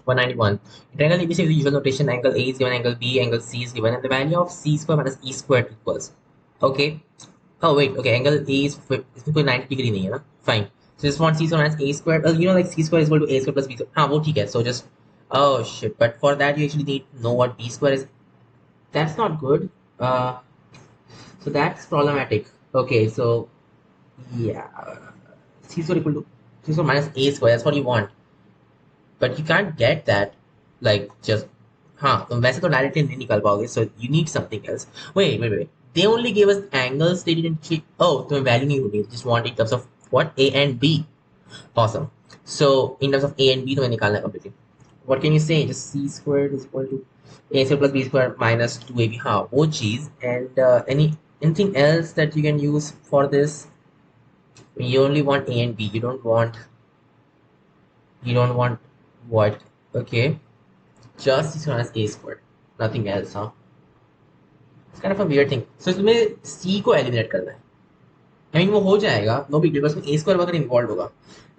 191. In triangle ABC with the usual notation, angle A is given, angle B, angle C is given, and the value of C square minus E squared equals. Okay. Oh wait, okay. Angle A is 90 degree नहीं है ना? Fine. So just want C square minus A squared. You know, like C square is equal to A square plus B square. हाँ वो ठीक है. So just oh shit. But for that you actually need to know what B square is. That's not good. Uh, so that's problematic. Okay, so yeah, C square equal to C square minus A square. That's what you want. But you can't get that like just हाँ तो वैसे तो directly नहीं निकाल पाओगे so you need something else. Wait, they only gave us angles, they didn't keep. Oh, तो value नहीं होगी, just want in terms of what A and B. Awesome. So in terms of A and B तो मैं निकालना है completely. What can you say? Just C squared is equal to A squared plus B squared minus 2AB. हाँ वो चीज. And anything else that you can use for this? You only want A and B, you don't want what? Okay, just this one as A squared, nothing else, huh? It's kind of a weird thing. So तुम्हें C को eliminate करना है. I mean वो हो जाएगा, no big deal, बस में A square वगैरह इन्वॉल्व होगा.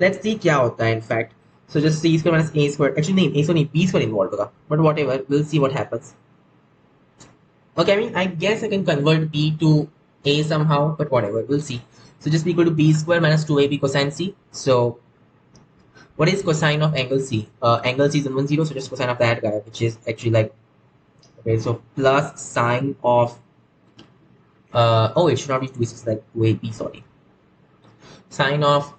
Let's see क्या होता है in fact. So just C square minus A square. Actually नहीं, A square नहीं, B square इन्वॉल्व होगा. But whatever, we'll see what happens. Okay, I mean I guess I can convert B to A somehow, but whatever, we'll see. So just be equal to B square minus 2AB cosine C. So what is cosine of angle C? Angle C is 110, so just cosine of that guy, which is actually like, okay, so plus sine of, oh, it should not be 2, it's like 2AP, sorry. Sine of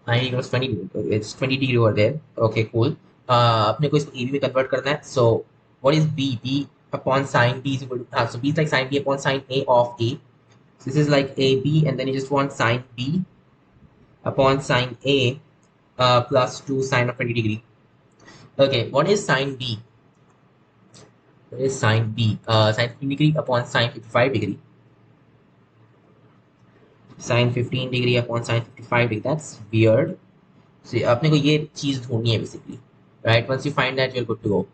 90 equals 20 degree, it's 20 degree over there. Okay, cool. अपने को इसको AB में convert करना है. So what is B? B upon sine B is equal to, so B is like sine B upon sine A of A. So this is like AB, and then you just want sine B upon sine A plus 2 sine of 20 degree. Okay, what is sine B? What is sine B? Sine 15 degree upon sine 55 degree. Sine 15 degree upon sine 55 degree. That's weird. So अपने को ये चीज ढूंढनी है basically. Right? Once you find that, you're good to go.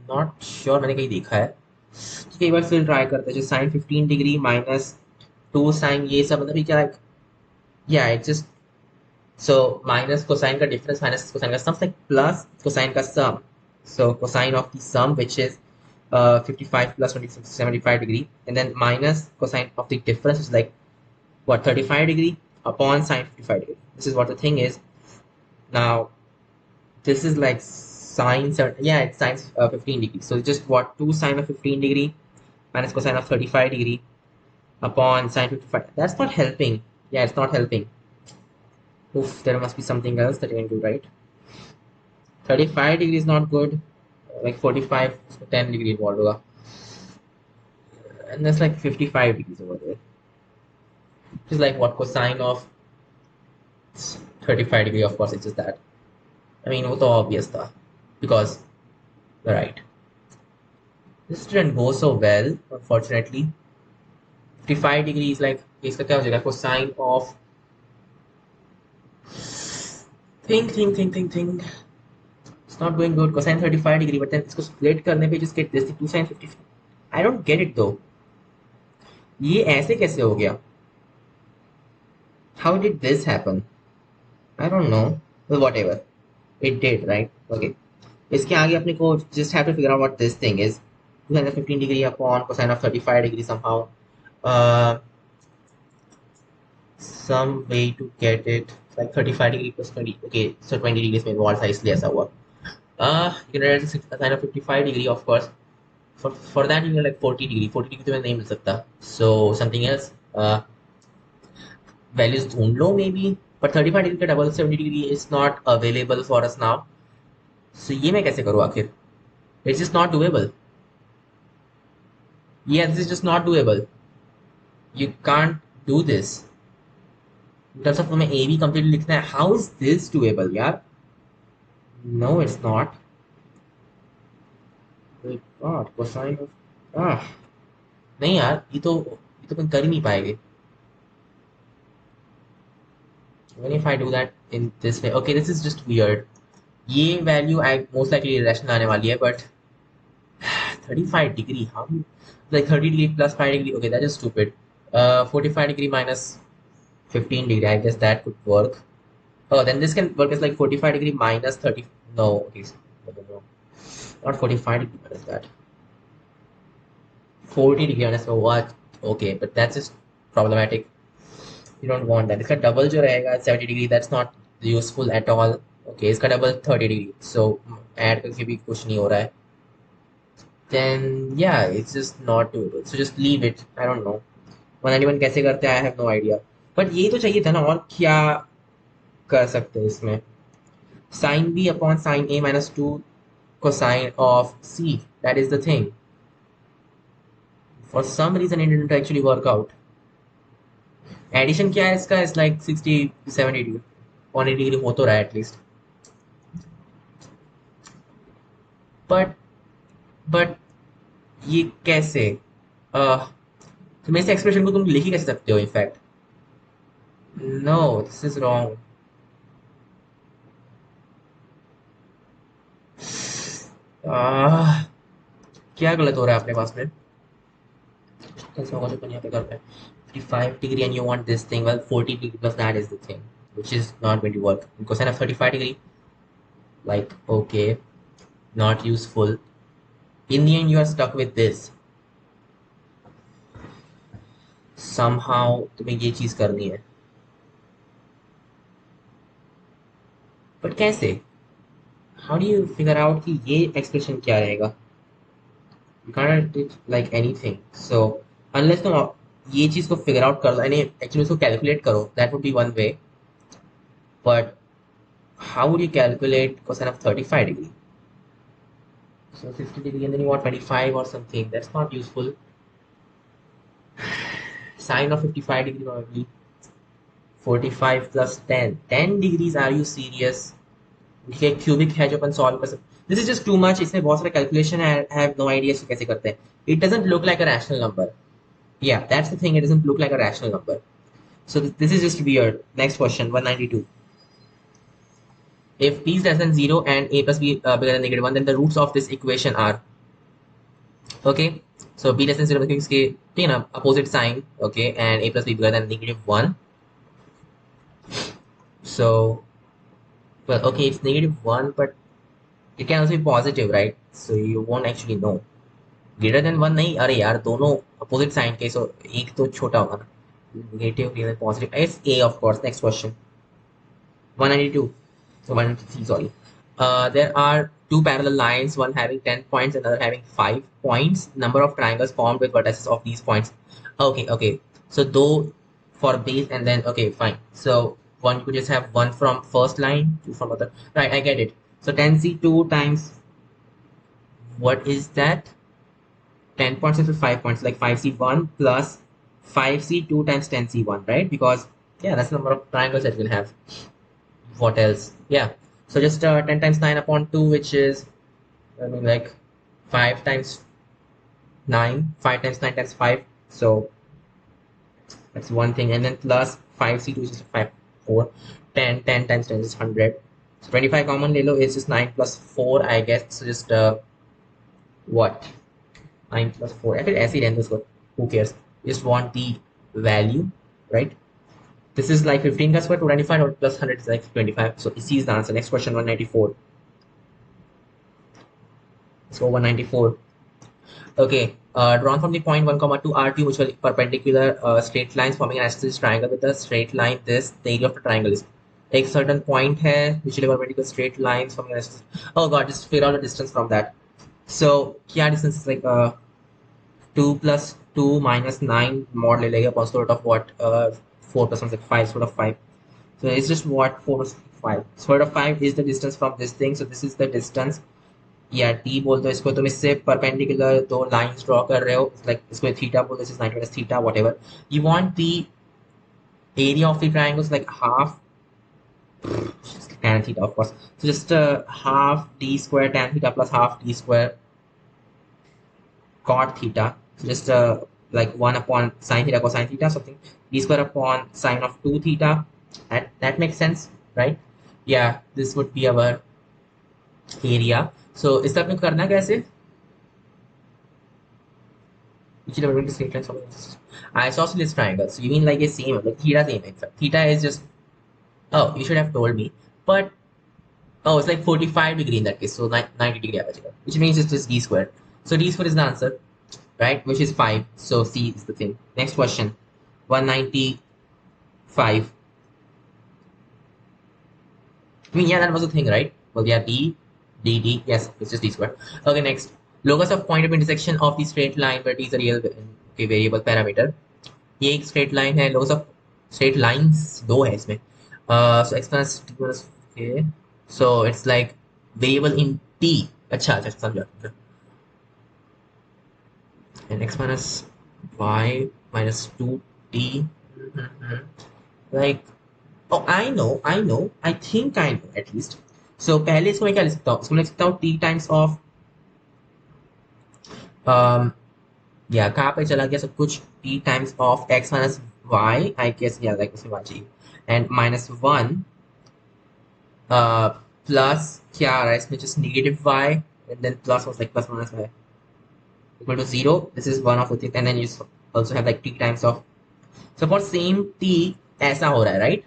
Not sure, मैंने कहीं देखा है. ठीक है, एक बार फिर ट्राई करते हैं. जो sine 15 degree minus 2 sine ये सब मतलब क्या, yeah, it's just so minus cosine का difference minus cosine का sum, like plus cosine का sum. So cosine of the sum, which is 55 plus 26, 75 degree, and then minus cosine of the difference is like what, 35 degree upon sine 55 degree. This is what the thing is. Now this is like sine 7, yeah, it's sine 15 degree. So just what, 2 sine of 15 degree minus cosine of 35 degree upon sine 55. That's not helping. Yeah, it's not helping. Oof, there must be something else that you can do, right? 35 degree is not good. Like 45, 10 degree involved होगा. And there's like 55 degrees over there. Just like what, cosine of 35 degree, of course it's just that. I mean वो तो obvious था, because you're right. This didn't go so well, unfortunately. 55 degree is like, इसका क्या हो जाएगा, cosine of, think. It's not going good. Cosine 35 degree, but then इसको split करने पे just get this 2 sine 50. I don't get it though. ये ऐसे कैसे हो गया? How did this happen? I don't know. Well, whatever. It did, right? Okay. इसके आगे अपने को just have to figure out what this thing is. 215 degree upon cosine of 35 degree somehow. Some way to get it. Like 35 degree plus 20. Okay, so 20 degrees में involved था, इसलिए ऐसा हुआ. You can write a sine of 55 degree, of course. For that you need like 40 degree. 40 degree तो मैं नहीं मिल सकता. So something else. Values ढूंढ लो maybe. But 35 degree का double 70 degree is not available for us now. So ये मैं कैसे करूँ आखिर? It's just not doable. Yeah, this is just not doable. You can't do this. In terms of तुम्हें AB completely लिखना है. How is this doable, यार? No, it's not. Wait, God, cosine of, नहीं यार, ये तो अपन कर ही नहीं पाएंगे. Even if I do that in this way, okay, this is just weird. ये value I most likely irrational आने वाली है, but 35 degree, how like 30 degree plus 5 degree, okay, that is stupid. 45 degree minus 15 degree, I guess that could work. Oh, then this can work as like 45 degree minus 30. No, okay, no. Not 45 degree, what is that? 40 degree minus for what? Okay, but that's just problematic. You don't want that. इसका double जो रहेगा 70 degree, that's not useful at all. Okay, इसका double 30 degree. So add करके भी कुछ नहीं हो रहा है. Then yeah, it's just not doable. So just leave it. I don't know. 191 कैसे करते हैं? I have no idea. But ये तो चाहिए था ना, और क्या कर सकते हैं इसमें? Sin B upon sin A minus 2 cosine of C. That is the thing. For some reason it didn't actually work out. Addition क्या है इसका? Is like 60 70 degree. 180 degree हो तो रहा है at least. But ये कैसे? तो मैं इस एक्सप्रेशन को तुम लिख ही कैसे सकते हो in fact? No, this is wrong. क्या गलत हो रहा है अपने पास में? कैसे होगा तो यहाँ पे कर पाए 35 degree and you want this thing? Well, 40 degree plus that is the thing, which is not going to work. Cosine of 35 degree, like, okay, not useful. In the end you are stuck with this. Somehow तुम्हें ये चीज करनी है, but कैसे? How do you figure out कि ये expression क्या रहेगा? You can't do it like anything. So unless तुम ये चीज को figure out कर लो, यानी actually उसको calculate करो, that would be one way. But how would you calculate cosine of 35 degree? So 60 degree and then you want 25 or something. That's not useful. Sine of 55 degree probably. 45 plus 10. 10 degrees, are you serious? ये cubic है जो अपन solve कर सकते. This is just too much. इसमें बहुत सारे calculation है. I have no idea कैसे करते हैं. It doesn't look like a rational number. Yeah, that's the thing. It doesn't look like a rational number. So this is just weird. Next question, 192. If b is less than 0 and a plus b bigger than negative 1, then the roots of this equation are. Okay. So b less than 0 because इसके ठीक है ना opposite sign. Okay, and a plus b bigger than negative 1. So well, okay, it's negative 1, but it can also be positive, right? So you won't actually know. Greater than 1 नहीं. अरे यार दोनों opposite sign के, so एक तो छोटा होगा ना. Negative, greater than positive. It's a, of course. Next question. 192. So 193, sorry. There are two parallel lines, one having 10 points, another having 5 points. Number of triangles formed with vertices of these points. Okay. So though for base and then, okay, fine. So one, you could just have one from first line, two from other. Right, I get it. So 10c2 times, what is that? 10 points into 5 points, like 5c1 plus 5c2 times 10c1, right? Because, yeah, that's the number of triangles that we'll have. What else? Yeah. So just 10 times 9 upon 2, which is, I mean, like 5 times 9, 5 times 9 times 5. So that's one thing. And then plus 5c2 is just 5, 4. 10 times 10 is 100. So 25 common le lo is just 9 plus 4, I guess. So just what? 9 plus 4. I feel acid and this one. Who cares? Just want the value, right? This is like 15 का square, 295 or plus 100 is like 25. So C is the answer. Next question, 194. So 194. Okay. Drawn from the point 1 comma 2 are two mutually perpendicular straight lines forming an isosceles triangle with the straight line. This the area of the triangle is. Take certain point है mutually perpendicular straight lines forming an isosceles. Oh god, just figure out the distance from that. So क्या distance is like 2 plus 2 minus 9 mod ले लेगा upon square root of what 4 plus 1 is like 5, square root of 5. So it's just what 4 plus 5. Square root of 5 is the distance from this thing. So this is the distance. Yeah, t बोल दो इसको. तुम इससे perpendicular दो lines draw कर रहे हो. Like इसको theta बोल दो. This is 90 minus theta, whatever. You want the area of the triangles like half tan theta, of course. So just half d square tan theta plus half d square cot theta. So just like 1 upon sine theta cosine theta, something. D square upon sine of 2 theta. That makes sense, right? Yeah, this would be our area. So इसका अपने करना कैसे? Isosceles triangle. So you mean like a same, like theta same, in fact. Theta is just, oh, you should have told me. But Oh, it's like 45 degree in that case. So 90 degree average, which means it's just d squared. So d squared is the answer, right? Which is 5. So C is the thing. Next question. 195. I mean, yeah, that was the thing, right? Well, yeah, D. Yes, it's just d squared. Okay, next. Locus of point of intersection of the straight line where t is a real okay, variable parameter. ये एक straight line है lots of straight lines दो है इसमें so x plus t plus okay so it's like variable in t अच्छा अच्छा समझा and x minus y minus two t like oh I know I think I know at least so पहले इसको मैं क्या लिख सकता हूँ इसको लिख सकता हूँ t टाइम्स ऑफ या कहाँ पे चला गया सब कुछ t times of x minus y I guess या लाइक उसमें y चाहिए एंड माइनस वन प्लस क्या आ रहा है इसमें just negative y and then plus was like plus minus y equal to 0 this is one of the things and then you also have like t times of suppose same t ऐसा हो रहा है right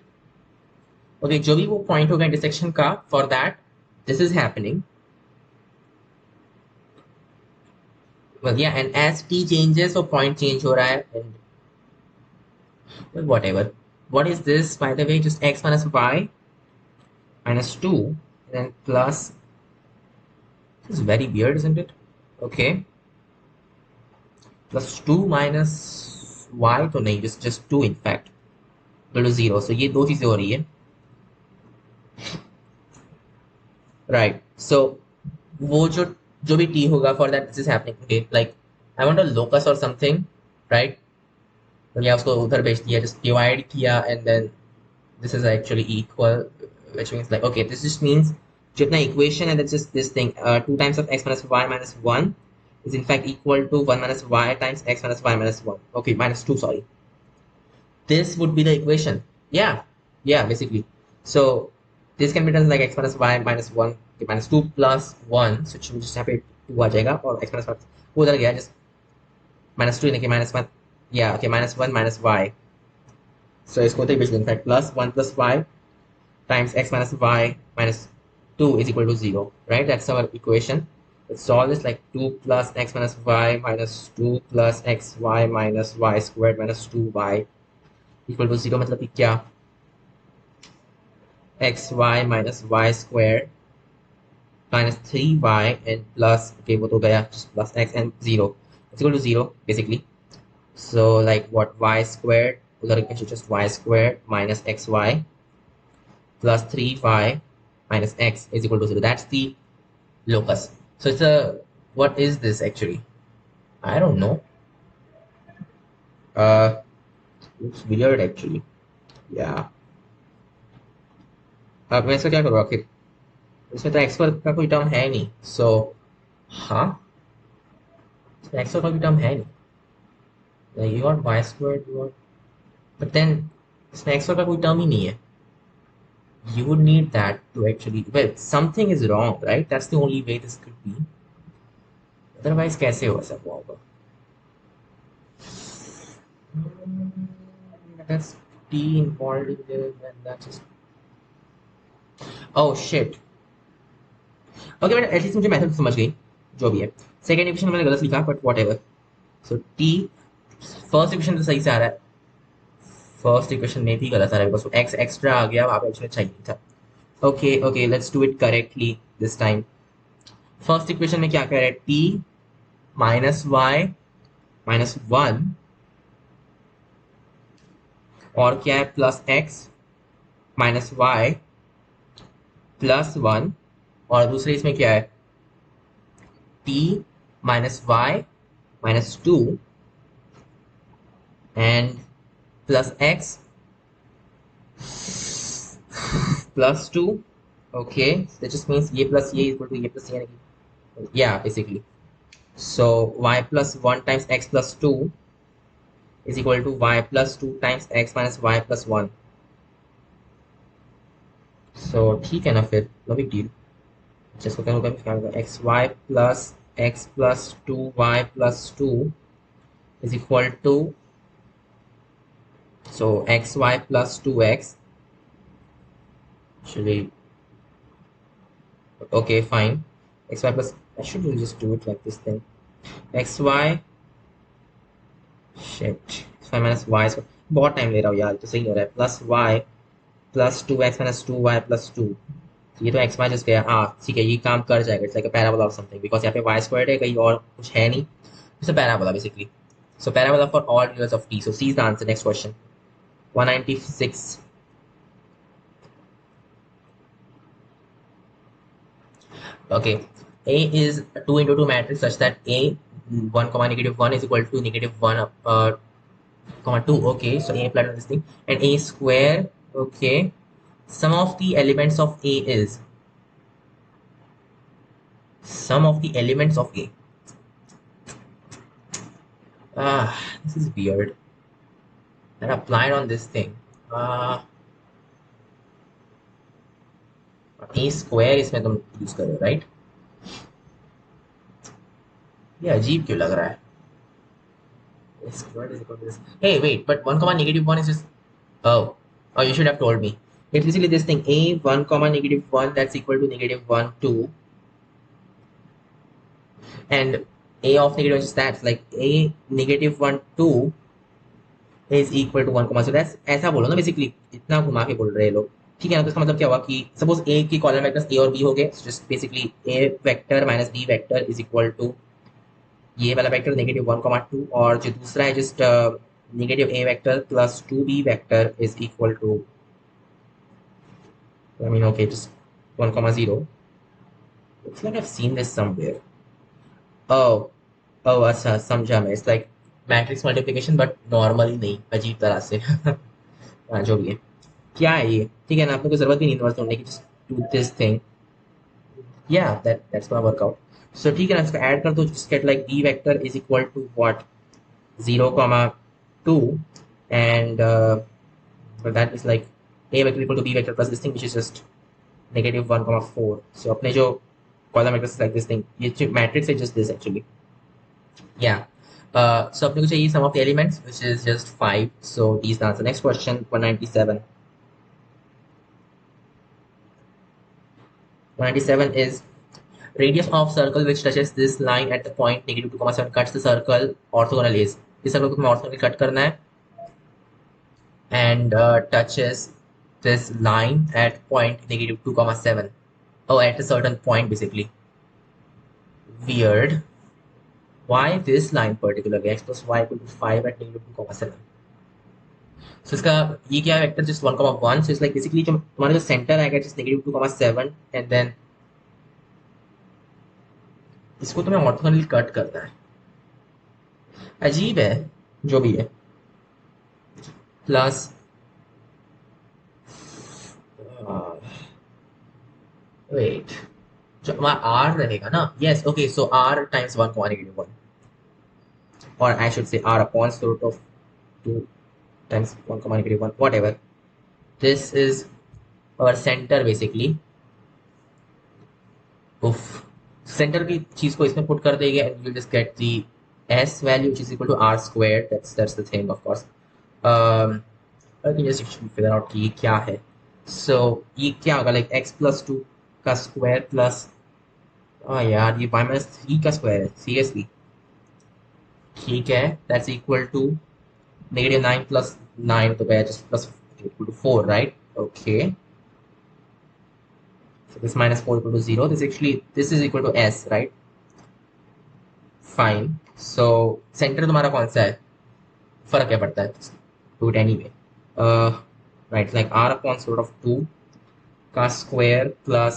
okay जो भी वो point होगा intersection का for that this is happening well yeah and as t changes so point change हो रहा है and well, whatever what is this by the way just x minus y minus 2 and then plus this is very weird isn't it okay plus 2 minus y तो नहीं just 2 in fact equal to 0 so ये दो चीजें हो रही है right so वो जो भी t होगा for that this is happening okay like I want a locus or something right तो या उसको उधर भेज दिया just divide किया and then this is actually equal which means like okay this just means जितना equation and that's just this thing 2 times of x minus y minus 1 is in fact equal to 1 minus y times x minus y minus 1 okay minus 2 sorry this would be the equation yeah basically so this can be done like x minus y minus 1 okay, minus 2 plus 1 so it just have it 2 आ जाएगा और x minus 1 वो उधर गया just minus 2 in the minus 1 yeah okay minus 1 minus y so इसको तो equation in fact plus 1 plus y times x minus y minus 2 is equal to 0 right that's our equation let's solve this like 2 plus x minus y minus 2 plus xy minus y squared minus 2y equal to 0 मतलब कि क्या xy minus y squared minus 3y and plus okay वो तो गया just plus x and 0 it's equal to 0 basically so like what y squared उधर just y squared minus xy plus 3y minus x is equal to 0 that's the locus so it's a what is this actually I don't know looks weird actually yeah अब मैं इसका क्या करूँ आखिर इसमें तो x का कोई टर्म है नहीं सो हाँ इसमें एक्स का कोई टर्म है नहीं you got y square you got but then इसमें एक्स का कोई टर्म ही नहीं है you would need that to actually well something is wrong right that's the only way this could be otherwise कैसे हो सकता होगा that's t involved in there and that's just oh shit okay but at least मुझे method समझ गई जो भी है सेकंड इक्वेशन मैंने गलत लिखा but whatever so t first equation तो सही से आ रहा है फर्स्ट इक्वेशन में भी गलत आ रहा है बिकॉज एक्स एक्स्ट्रा आ गया वहां पे एक्चुअली चाहिए था okay let's do it correctly this time first equation में क्या कह रहा है t माइनस वाई माइनस 1 और क्या है plus x minus y plus 1 और दूसरे इसमें क्या है t minus y minus 2 and plus x plus 2 okay so that just means a plus a equal to a plus a yeah basically so y plus 1 times x plus 2 is equal to y plus 2 times x minus y plus 1 so ठीक है ना फिर no big deal जिसको क्या होगा x y plus x plus 2y plus 2 is equal to so xy plus 2x actually Okay, fine. Xy plus, I should really just do it like this thing. Xy, shit. Xy minus y square. बहुत time ले रहा हूँ यार, तो सही हो रहा है. Plus y plus 2x minus 2y plus 2. ये तो x माइनस जस्ट गया. हाँ ठीक है, ये काम कर जाएगा. इट्स लाइक अ पैराबोला और समथिंग, बिकॉज यहाँ पे y स्क्वायर है, कहीं और कुछ है नहीं. It's a parabola basically. So parabola for all reals of t. So C is the answer. Next question. 196. Okay. A is a 2 into 2 matrix such that A 1 comma negative 1 is equal to negative 1 comma 2. Okay. So A applied on this thing. And A square. Okay. Sum of the elements of A is. Sum of the elements of A. This is weird. And applied on this thing. A square इसमें तुम use करो, right? ये अजीब क्यों लग रहा है? A squared is equal to this. Hey, wait, but 1 comma negative 1 is just. Oh, oh, you should have told me. It's basically this thing. A 1 comma negative 1, that's equal to negative 1, 2. And A of negative 1 is that. Like A negative 1, 2 is equal to 1 comma. So that's ऐसा बोलो ना basically. इतना घुमा के बोल रहे हैं लोग. ठीक है ना? तो इसका मतलब क्या हुआ कि सपोज A की कॉलम वेक्टर्स A और B हो गए. Just basically A vector minus B vector is equal to ये वाला वेक्टर नेगेटिव 1,2 और जो दूसरा है just negative A vector plus 2B vector is equal to I mean okay just 1,0. Looks like I've seen this somewhere. Oh, oh अच्छा समझा मैं. It's like matrix multiplication but normally नहीं, अजीब तरह से. हाँ जो भी है. क्या है ये? ठीक है ना, आपको कोई जरूरत भी नहीं नंबर ढूंढने की. Just do this thing. Yeah, that's gonna work out. So ठीक है ना, इसको ऐड कर दो. just get like B vector is equal to what? 0 comma 2 and but that is like A vector equal to B vector plus this thing which is just negative 1 comma 4. So अपने जो column vectors like this thing, ये जो matrix है just this actually. Yeah. So अपने को चाहिए sum of the elements which is just 5. So D is the answer. Next question 197. 197 is radius of circle which touches this line at the point negative 2,7 cuts the circle orthogonal is. इस circle को तुम्हें orthogonal cut करना है and touches this line at point negative 2,7. Oh, at a certain point basically. Weird. Why this line particularly? X plus y equal to 5 at negative 2,7. So इसका ये क्या है vector just 1,1. So it's like basically जो तुम्हारा जो centre आएगा just negative 2,7 and then इसको तुम्हें ऑर्थोगोनली कट करना है. अजीब है जो भी है. प्लस वेट जो हमारा आर रहेगा ना. Yes okay. So r times 1 comma negative 1 or I should say r upon square root of 2 times 1 comma negative 1 whatever. This is our center basically. Oof. Center की चीज को इसमें put कर देंगे and you'll just get the s value which is equal to r squared. That's the thing of course. I can just actually figure out कि ये क्या है. So ये क्या होगा like x plus 2 का square plus यार ये y minus 3 का square है seriously. ठीक है, that's equal to negative 9 plus 9 तो गया just plus equal to 4 right. Okay, so this minus 4 equal to 0. This is equal to s right. Fine. So center तुम्हारा कौन सा है? फर्क क्या पड़ता है? Do it anyway. Right, like r upon square root of 2 का square plus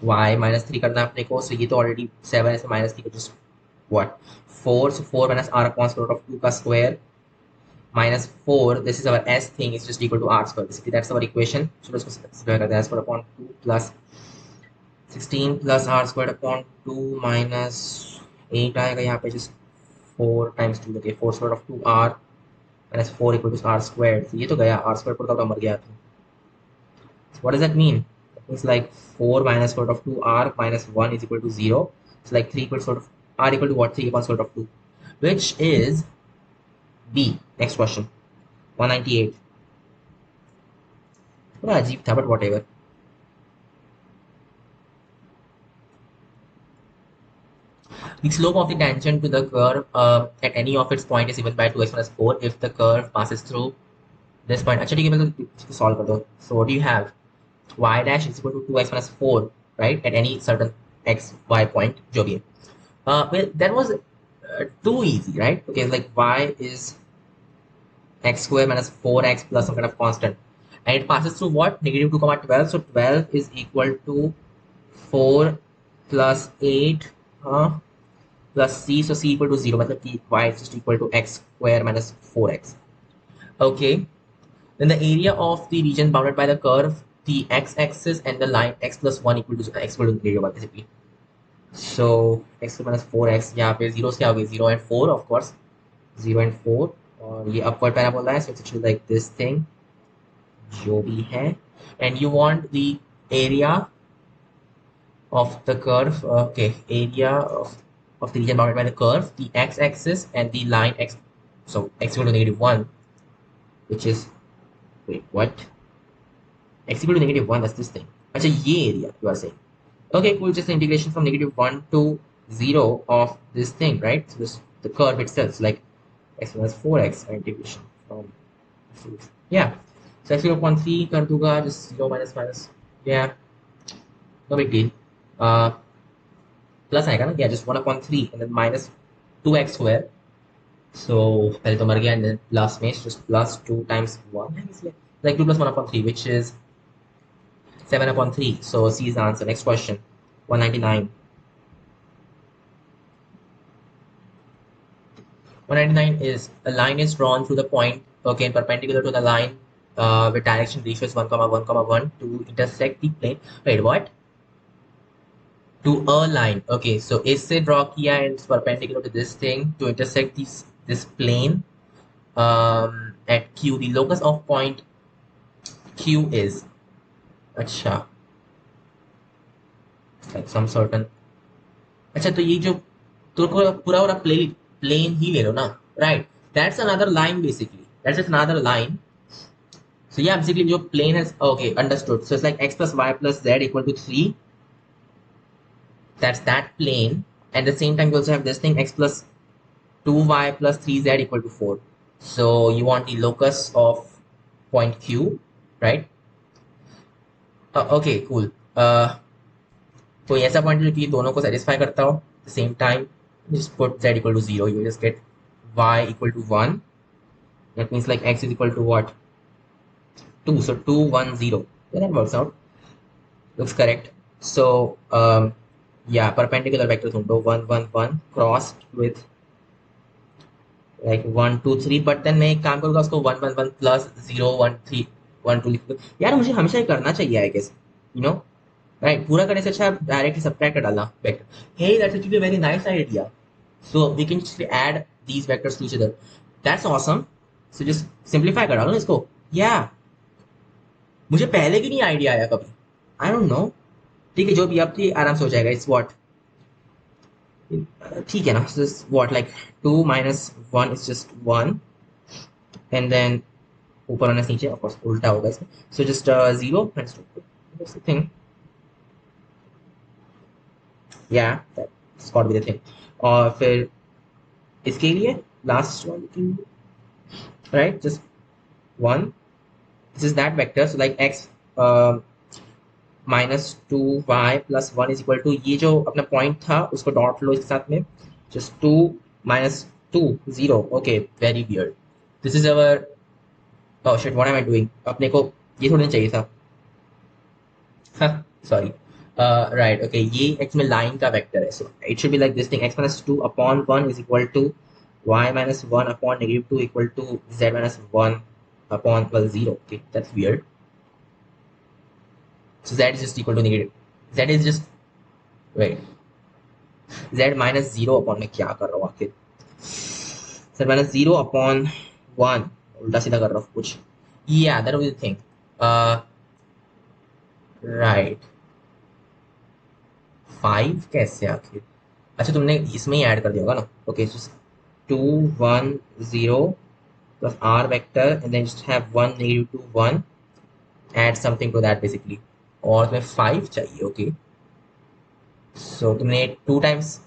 y minus 3 करना है अपने को. So ये तो already 7 है, so minus 3 को just what 4. So 4 minus r upon square root of 2 का square minus 4, this is our s thing, is just equal to r square. Basically that's our equation. So let's go ahead. S squared upon 2 plus 16 plus r squared upon 2 minus 8 आएगा यहाँ पे just 4 times 2. okay, 4 squared of 2r minus 4 equal to r squared. So ये तो गया, r squared पड़ता तो मर गया था. So what does that mean? That means like 4 minus square root of 2r minus 1 is equal to 0. So like 3 equal to sort of r equal to what? 3 upon square root of 2, which is B. Next question 198. थोड़ा अजीब था but whatever. The slope of the tangent to the curve at any of its point is given by 2x minus 4 if the curve passes through this point. अच्छा ठीक है मतलब इसको solve कर दो. So what do you have? Y dash is equal to 2x minus 4, right? At any certain x, y point, जो भी है. Well, that was too easy, right? Okay, like y is x square minus 4x plus some kind of constant. And it passes through what? Negative 2 comma 12. So 12 is equal to 4 plus 8 plus c. So c equal to 0. मतलब कि y is just equal to x square minus 4x. Okay. Then the area of the region bounded by the curve, the x-axis and the line x plus 1 equal to x equal to negative 1 basically. So x minus 4x, यहाँ पे 0 से आओगे 0 and 4 of course. 0 and 4 और ये upward parabola है, so it's actually like this thing जो भी है, and you want the area of the curve. Okay, area of the region bounded by the curve, the x-axis and the line x, so x equal to negative 1, which is, wait, what, x equal to negative 1, that's this thing. अच्छा ये area you are saying. Okay, cool, just the integration from negative 1 to 0 of this thing, right? So this the curve itself, so like x minus 4x integration from, yeah, so x 0.3 कर दूंगा, just 0 minus minus, yeah, no big deal. Plus आएगा ना, yeah, just 1/3 and then minus 2x square. So पहले तो मर गया, and then last में just plus 2 times 1 है इसलिए like 2 plus 1/3 which is 7/3. So C is the answer. Next question, 199. 199 is a line is drawn through the point, okay, perpendicular to the line with direction ratio is 1 comma 1 comma 1 to intersect the plane. Wait, what? To a line. Okay, so इससे draw किया and it's perpendicular to this thing to intersect this plane at Q. The locus of point Q is, अच्छा, like some certain, अच्छा तो ये जो तो पूरा पूरा plane ही ले लो ना, right? That's another line basically. That's just another line. So yeah, basically your plane has, okay, understood. So it's like x plus y plus z equal to 3. That's that plane. At the same time, you also have this thing, x plus 2y plus 3z equal to 4. So you want the locus of point Q, right? Okay, cool. तो ऐसा point जो कि दोनों को satisfy करता हो, the same time just put z equal to 0, you just get y equal to 1. That means like x is equal to what? 2. So 2 1 0. Yeah, that works out. Looks correct. So yeah, perpendicular vector ढूंढो, 1 1 1 crossed with like 1 2 3, but then मैं एक काम करूंगा, उसको 1 1 1 plus 0 1 3 1 2 लिख दो. यार मुझे हमेशा ही करना चाहिए I guess, you know, right? पूरा करने से अच्छा डायरेक्टली सब्ट्रैक्ट कर डालना vector. Hey that's actually a very nice idea. So we can just add these vectors to each other. That's awesome. So just simplify कर डालो इसको. Yeah, मुझे पहले भी नहीं आइडिया आया कभी. आई डोंट नो. ठीक है, जो भी अब थी आराम से हो जाएगा. इट्स व्हाट, ठीक है ना, what like 2 minus 1 is just 1, and then ऊपर माइनस नीचे, ऑफ कोर्स उल्टा होगा इसमें. So just 0 minus 2. That's the thing. Yeah, that's got to be the thing. और फिर इसके लिए last one, right, just 1. This is that vector, so like x minus 2y plus 1 is equal to, ये जो अपना पॉइंट था उसको dot लो इसके साथ में, just 2 minus 2 0. Okay, very weird. This is our, oh shit, what am I doing? अपने को ये थोड़ा चाहिए था, सॉरी. राइट, ओके, ये x में लाइन का वेक्टर है, so it should be like this thing, x minus 2 upon 1 is equal to y minus 1 upon negative 2 equal to z minus 1 upon, well, 0. Okay, that's weird. So z is just equal to negative, z is just, wait, z minus 0 upon, मैं क्या कर रहा हूँ आखिर, z minus 0 upon 1, उल्टा सीधा कर रहा हूँ कुछ. Yeah, that was the thing. Right. 5 कैसे आखिर, अच्छा तुमने इसमें ही ऐड कर दिया होगा ना. Okay, 2 1 0 plus r vector and then just have 1 negative 2 1, add something to that basically, और तुम्हें 5 चाहिए. ओके, सो तुमने 2 times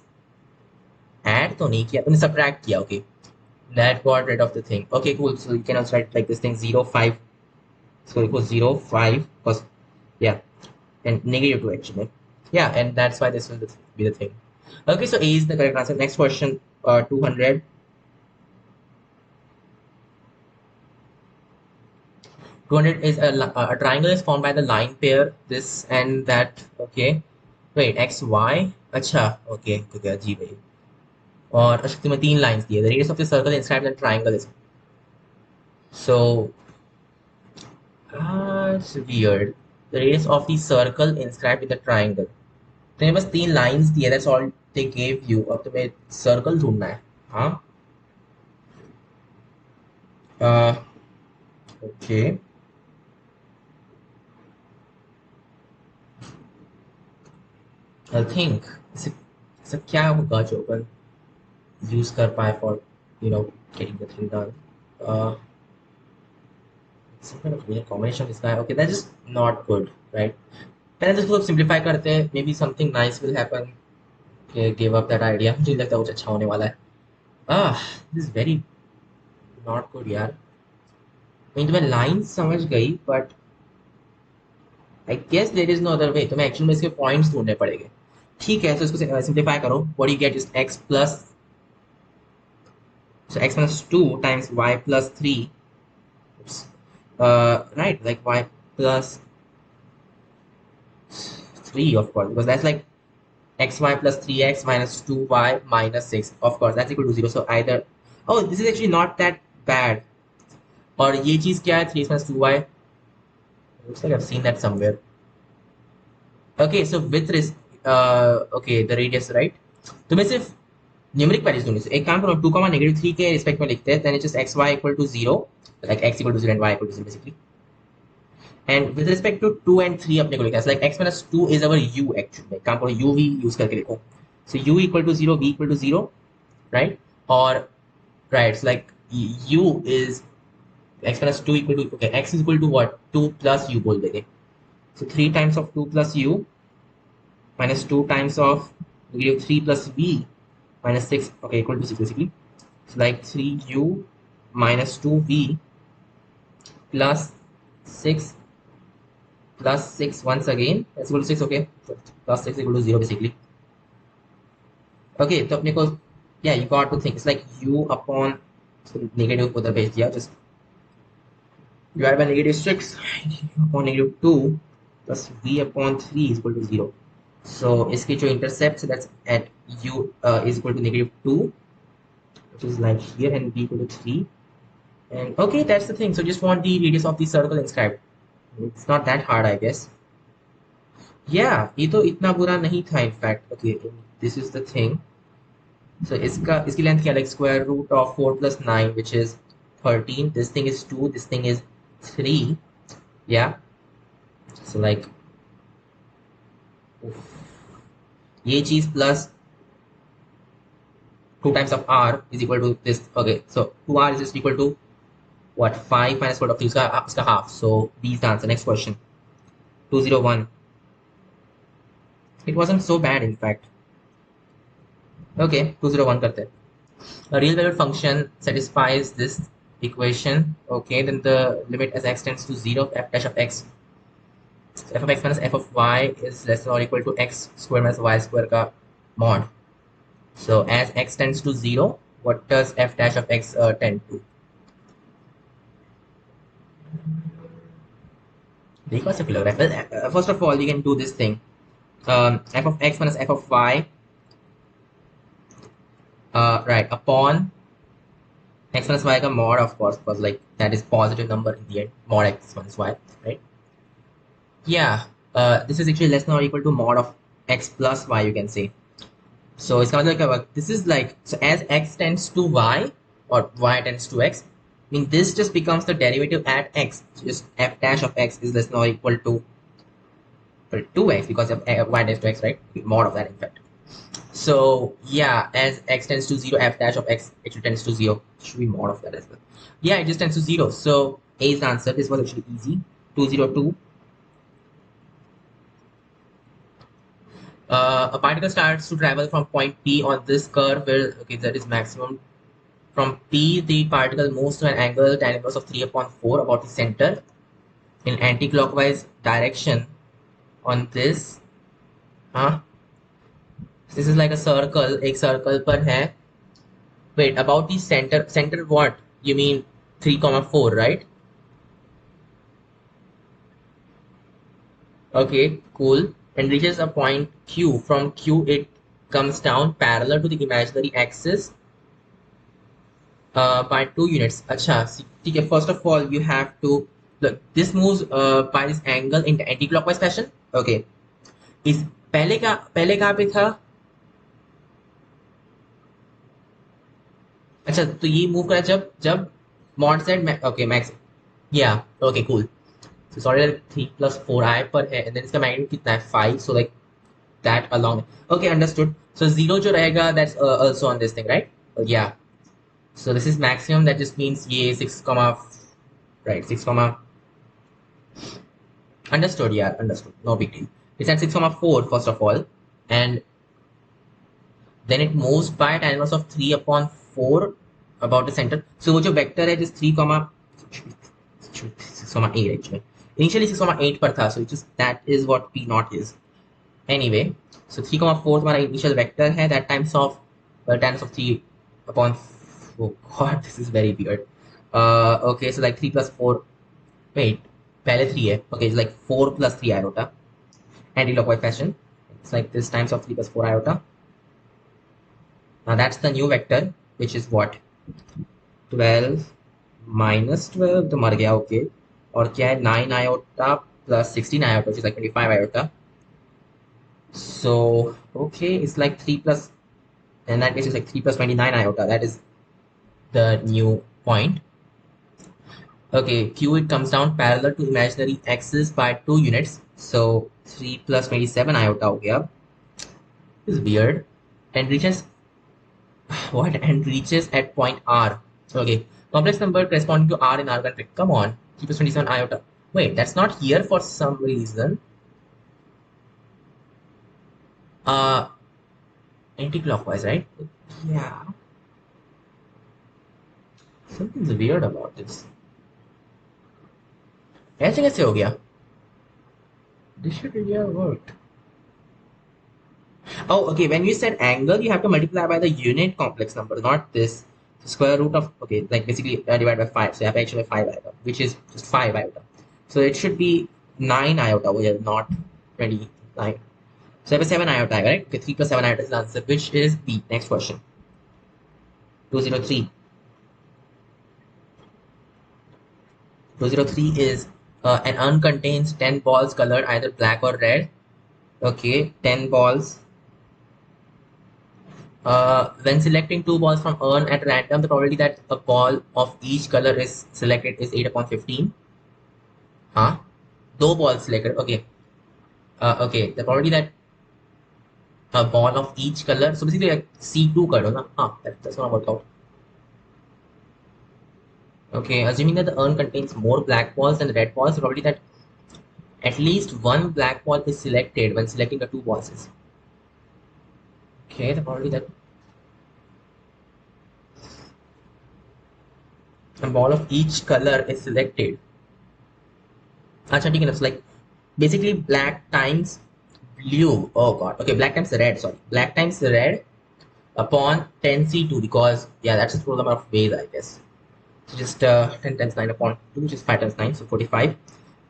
add तो नहीं किया तुमने, subtract किया. Okay, that got rid of the thing. Okay, cool. So you can also write like this thing 0 5. So it was 0 5 because yeah, and negative 2 actually. Yeah, and that's why this will be the thing. Okay, so A is the correct answer. Next question, 200. 200 is a triangle is formed by the line pair this and that. Okay, wait, x y. अच्छा, okay, okay, अजीब है. और अच्छा तुम्हें तीन lines दिए. The radius of the circle inscribed in the triangle is so it's weird. The radius of the circle inscribed in the triangle. तुम्हें बस तीन लाइंस दिए. That's all they gave you. अब तुम्हें सर्कल ढूंढना है. हाँ. uh, okay. I think इसे क्या होगा जो अपन यूज कर पाए for getting the thing done. Uh, some kind of weird combination of this guy. Okay, that's just not good, right? पहले तो इसको सिंप्लीफाई करते हैं. Maybe something nice will happen. Okay, give up that idea. मुझे नहीं लगता कुछ अच्छा होने वाला है. This is very not good यार. I mean तुम्हें लाइन समझ गई, but I guess there is no other way. तुम्हें एक्चुअली में इसके पॉइंट्स ढूंढने पड़ेंगे. ठीक है, तो इसको सिंप्लीफाई करो. What do you get is x plus, so x minus 2 times y plus 3. Oops. Right, like y plus 3, of course, because that's like xy plus 3x minus 2y minus 6. Of course, that's equal to 0. So either, oh, this is actually not that bad. और ये चीज क्या है? 3x minus 2y. Looks like I've seen that somewhere. Okay, so with this, okay, the radius, right? तो मैं सिर्फ numeric values दूंगी. एक काम करो, 2, -3 के रिस्पेक्ट में लिखते हैं. Then it's just xy equal to 0, like x equal to 0 and y equal to 0 basically. And with respect to 2 and 3 अपने को लिखा है. Like x minus 2 is our u actually. काम करो u v यूज करके लिखो. So u equal to 0, v equal to 0, right? Or right, so like u is x minus 2 equal to, okay, x is equal to what? 2 plus u बोल देंगे. So 3 times of 2 plus u minus 2 times of negative 3 plus v minus 6, okay, equal to 6 basically. So like 3u minus 2v plus 6 plus 6 once again, that's equal to 6, okay, so plus 6 equal to 0 basically. Okay, तो अपने को, yeah, you got to think it's like u upon, so negative उधर भेज दिया, just divided by negative 6 upon negative 2 plus v upon 3 is equal to 0. So इसकी जो intercept, so that's at u is equal to negative 2, which is like here, and v equal to 3. And okay, that's the thing. So just want the radius of the circle inscribed. It's not that hard, I guess. Yeah, ये तो इतना बुरा नहीं था in fact. Okay, this is the thing. So इसकी length क्या, like square root of 4 plus 9, which is 13. This thing is 2. This thing is 3. Yeah. So like ये चीज plus 2 times of r is equal to this. Okay, so 2r is just equal to what? 5 minus 4 of 3, उसका half. So B is the answer. Next question, 201. It wasn't so bad in fact. Okay, 201 करते हैं. A real valued function satisfies this equation. Okay, then the limit as x tends to 0 f dash of x, f of x minus f of y is less than or equal to x square minus y square का mod. So as x tends to 0, what does f dash of x tend to? देखो ऐसे क्यों लग रहा है? Well, first of all, you can do this thing. F of x minus f of y, right, upon x minus y का mod, of course, because like that is positive number in the end, mod x minus y, right? Yeah, this is actually less than or equal to mod of x plus y, you can say. So it's kind of like this is like, so as x tends to y or y tends to x, I mean this just becomes the derivative at x. So just f dash of x is less than or equal to 2x because of y tends to x, right? Mod of that in fact. So yeah, as x tends to 0, f dash of x actually tends to 0. Should be mod of that as well. Yeah, it just tends to 0. So A is the answer. This was actually easy. 202. A particle starts to travel from point P on this curve where, okay, that is maximum. From P, the particle moves to an angle tan inverse of 3 upon 4 about the center in anti-clockwise direction on this. Huh? This is like a circle. एक circle पर है. Wait, about the center. Center what? You mean 3 comma 4, right? Okay, cool. And reaches a point Q. From Q, it comes down parallel to the imaginary axis by 2 units. Acha, ठीक है. First of all, you have to look. This moves by this angle in the anti-clockwise fashion. Okay. इस पहले कहाँ पे था? अच्छा, तो ये मूव करा जब जब mod z okay max. Yeah. Okay, cool. So sorry that 3 plus 4 I पर है, and then इसका magnitude कितना है? 5. So like that along. Okay, understood. So 0 जो रहेगा, that's also on this thing, right? Yeah. So this is maximum. That just means ये 6 comma, right? 6 comma. Understood. Yeah, understood. No big deal. It's at 6 comma 4 first of all, and then it moves by tan inverse of 3 upon 4 about the center. So वो जो vector है, just 3 comma 6 comma 8 actually. Initially 6 comma 8 पर था, so it just that is what P naught is. Anyway, so 3 comma 4 हमारा initial vector है, that times of tan inverse of 3 upon, oh god, this is very weird. Okay, so like 3 plus 4, wait, पहले 3 है. Okay, it's like 4 plus 3 iota, anti-clockwise fashion. It's like this times of 3 plus 4 iota. Now that's the new vector, which is what? 12 minus 12 तो मर गया. Okay, और क्या है? 9 iota plus 16 iota, which is like 25 iota. So okay, it's like 3 plus, in that case it's like 3 plus 29 iota. That is the new point. Okay, Q, it comes down parallel to imaginary axis by 2 units. So 3 plus 27 iota हो गया. This is weird. And reaches what? And reaches at point R. Okay, complex number corresponding to R in R country. Come on, 3 plus 27 iota. Wait, that's not here for some reason. Anti-clockwise, right? Yeah. Something's weird about this. ऐसे कैसे हो गया? This should really have worked. Oh, okay. When you said angle, you have to multiply by the unit complex number, not this. So square root of, okay, like basically divided by 5. So you have actually 5 iota, which is just 5 iota. So it should be 9 iota over here, not 29. So you have a 7 iota, right? Okay, 3 plus 7 iota is the answer, which is B. Next question. 203. 203 is an uncontained 10 balls colored either black or red. Okay, 10 balls. When selecting 2 balls from urn at random, the probability that a ball of each color is selected is 8 upon 15. Huh? 2 balls selected. Okay. Okay. The probability that a ball of each color. So basically, like C2 color. Na? Huh, that's not work out. Okay. Assuming that the urn contains more black balls than red balls, the probability that at least one black ball is selected when selecting the 2 balls is. Okay. The probability that a ball of each color is selected. Acha, ठीक है ना? So like basically black times blue. Oh god. Okay, black times red. Sorry, black times red upon 10C2 because yeah, that's the total number of ways I guess. So just 10 times 9 upon 2, which is 5 times 9, so 45.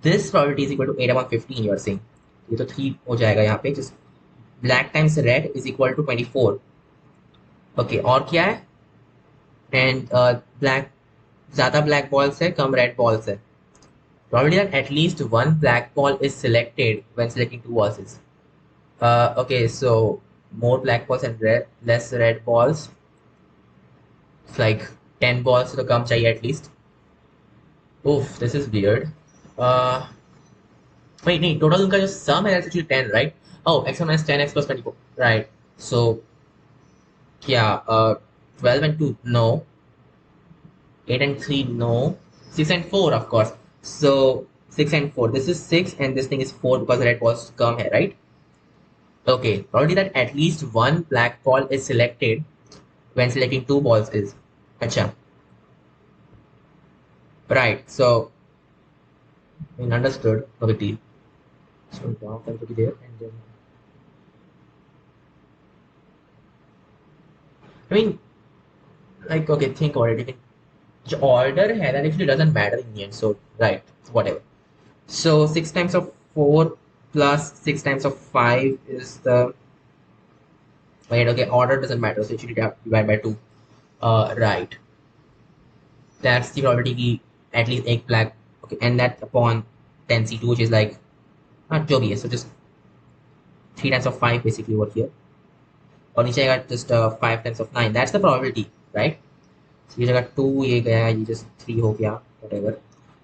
This probability is equal to 8 upon 15. You are saying ये तो 3 हो जाएगा यहाँ पे. Just black times red is equal to 24. Okay, और क्या है? And black ज़्यादा black balls है, कम red balls है. Probability that at least one black ball is selected when selecting 2 balls is. Okay, so more black balls and less red balls. It's like 10 balls to the come chahiye at least. Oof, this is weird. Wait, no, total उनका जो sum है that's actually 10, right? Oh, x1 minus 10, x plus 24. Right. So, yeah, 12 and 2, no. 8 and 3, no. 6 and 4, of course. So, 6 and 4. This is 6 and this thing is 4 because the red balls come here, right? Okay, probability that at least one black ball is selected when selecting two balls is. Acha. Right. So, I mean, understood. No big deal. So one of them to be there, and then I mean, like, okay, think about it. The order है that actually doesn't matter in the end. So right, whatever. So 6 times of 4 plus 6 times of 5 is the wait. Okay, order doesn't matter. So you should divide by two. Right. That's the probability की at least एक black. Okay, and that upon 10c2, which is like not जो भी है. So just 3 times of 5 basically over here. और नीचे आएगा just 5 times of 9. That's the probability, right? So ये जगह 2 ये गया ये just 3 हो गया whatever.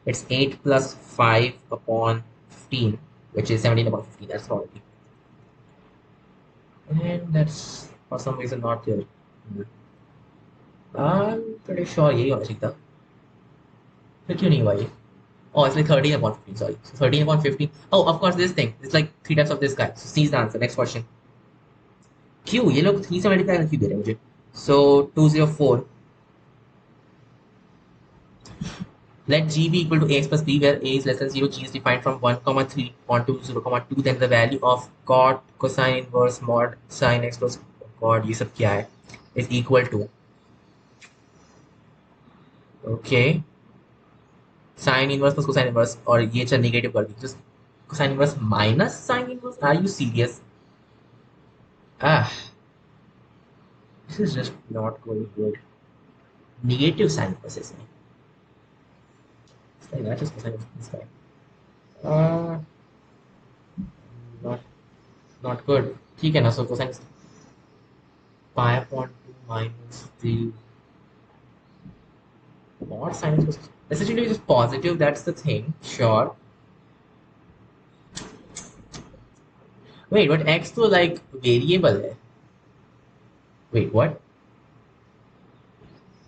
It's 8 plus 5 upon 15, which is 17 upon 15. That's probability. And that's for some reason not here. I'm pretty sure यही होना चाहिए था. फिर क्यों नहीं हुआ ये? Oh, it's like 13 upon 15, sorry. So 13 upon 15. Oh, of course, this thing. It's like 3 times of this guy. So C is the answer. Next question. क्यों ये लोग 3 से मल्टीप्लाई क्यों दे रहे हैं मुझे? So 204. Let G be equal to AX plus B, where A is less than 0. G is defined from 1, comma 3 on to 0, comma 2. Then the value of cot cosine inverse mod sin x plus cot ये सब क्या है? Is equal to. Okay. Sin inverse plus cosine inverse और ये चल negative कर दी. Just cosine inverse minus sin inverse. Are you serious? Ah, this is just not going good. Negative sin inverse is me. It's like that just cosine inverse this guy. Uh, not not good. ठीक है ना. So cosine is pi upon 2 minus the mod sin inverse. Essentially, just positive. That's the thing. Sure. Wait, but x तो like variable है. Wait, what?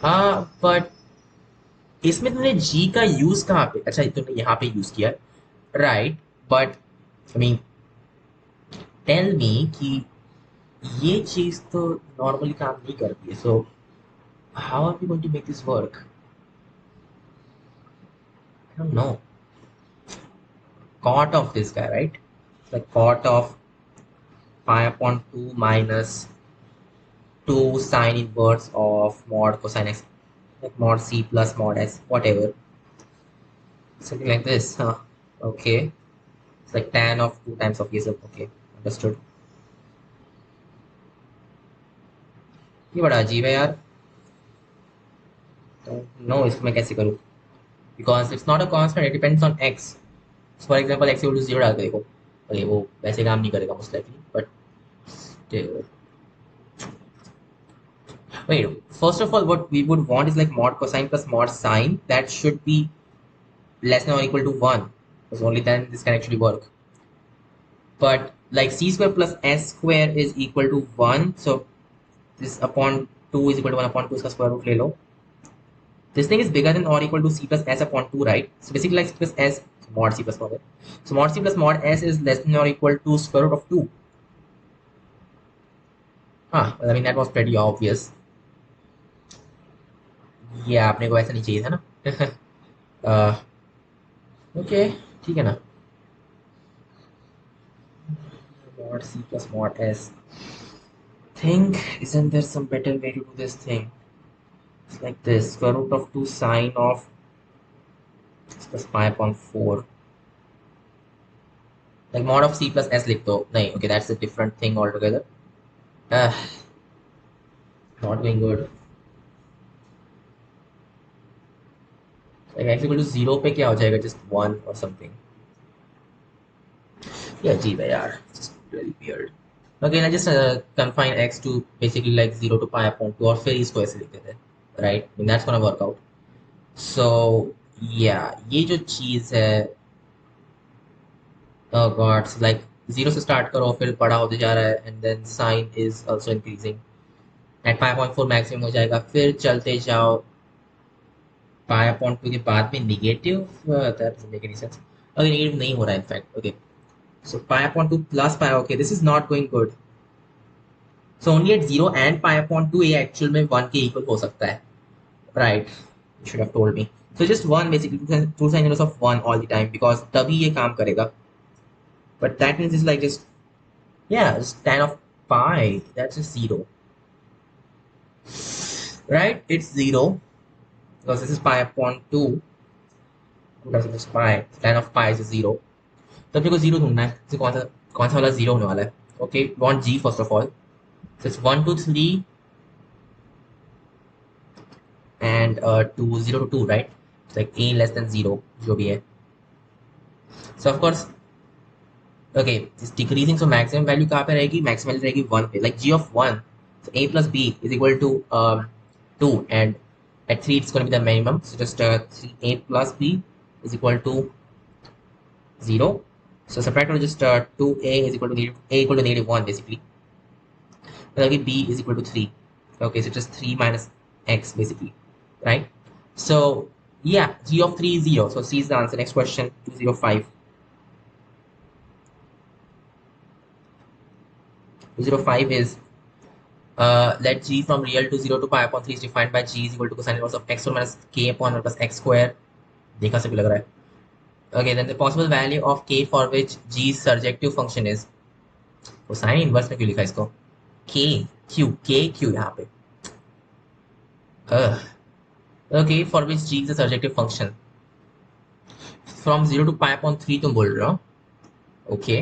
हाँ, but इसमें तुमने g का use कहाँ पे? अच्छा, तुमने यहाँ पे यूज किया, right? But I mean tell me कि ये चीज तो नॉर्मली काम नहीं करती है. So how are we going to make this work? I don't know. Cot of this guy, right? Like cot of pi upon 2 minus 2 sine inverse of mod cosine x, like mod c plus mod s, whatever. Something like this, huh? Okay. It's like tan of 2 times of yes. Okay, understood. ये बड़ा अजीब है यार. No इसको मैं कैसे करूँ? Because it's not a constant, it depends on x. So for example, x equal to 0 डाल के देखो. अरे वो वैसे काम नहीं करेगा most likely, but still. Wait, first of all, what we would want is like mod cosine plus mod sine. That should be less than or equal to 1. Because only then this can actually work. But like c square plus s square is equal to 1. So this upon 2 is equal to 1 upon 2 square root ले लो. This thing is bigger than or equal to c plus s upon 2, right? So basically like c plus s, so mod c plus mod. So mod c plus mod s is less than or equal to square root of 2. Well, I mean that was pretty obvious. Yeah, अपने को ऐसा नहीं चाहिए था ना. Okay, ठीक है ना. Mod c plus mod s. Think, isn't there some better way to do this thing? It's like this, square root of 2 sine of x plus pi upon 4. Like mod of c plus s लिख दो. नहीं, okay, that's a different thing altogether. Uh, not going good. Like x equal to 0 पे क्या हो जाएगा? Just 1 or something. Yeah, अजीब है यार. Just really weird. Okay, let's just confine x to basically like 0 to pi upon 2 और फिर इसको ऐसे लिख देते हैं. Right? I mean, that's gonna work out. So, yeah, ये जो चीज़ है, oh god, so like 0 से start करो फिर बड़ा होते जा रहा है and then sine is also increasing. At 5.4 maximum हो जाएगा, फिर चलते जाओ pi upon 2 के बाद में negative. That doesn't make any sense. Okay, negative नहीं हो रहा है in fact. Okay, So pi upon 2 plus pi, okay, this is not going good. So only at 0 and pi upon 2 a actual में 1 के equal हो सकता है. Right. You should have told me. So just 1 basically, 2 sin inverse of 1 all the time because तभी ये काम करेगा. But that means it's like just, yeah, just tan of pi. That's just 0. Right? It's 0 because this is pi upon 2. Because it is pi. Tan of pi is 0. तो अपने को 0 ढूंढना है. तो कौन सा वाला 0 होने वाला है? Okay, we want g first of all. So it's 1, 2, 3 and 2, 0 to 2, right? It's like a less than 0, जो भी है. So of course, okay, it's decreasing. So maximum value कहाँ पे रहेगी? Maximum value रहेगी 1 पे. Like g of 1. So a plus b is equal to 2, and at 3 it's going to be the minimum. So just 3a plus b is equal to 0. So subtract or just 2a is equal to a equal to -1 basically. That'll be b is equal to 3. Okay, so just 3 minus x basically, right? So yeah, g of 3 is 0. So c is the answer. Next question, 205. 205 is let g from real to 0 to pi upon 3 is defined by g is equal to cosine inverse of x square minus k upon 1 plus x square. देखा से भी लग रहा है. Okay, then the possible value of k for which g's surjective function is. cosine inverse में क्यों लिखा इसको? k q यहाँ पे. Okay, for which g is a surjective function. From 0 to pi upon 3 तुम बोल रहे हो. Okay.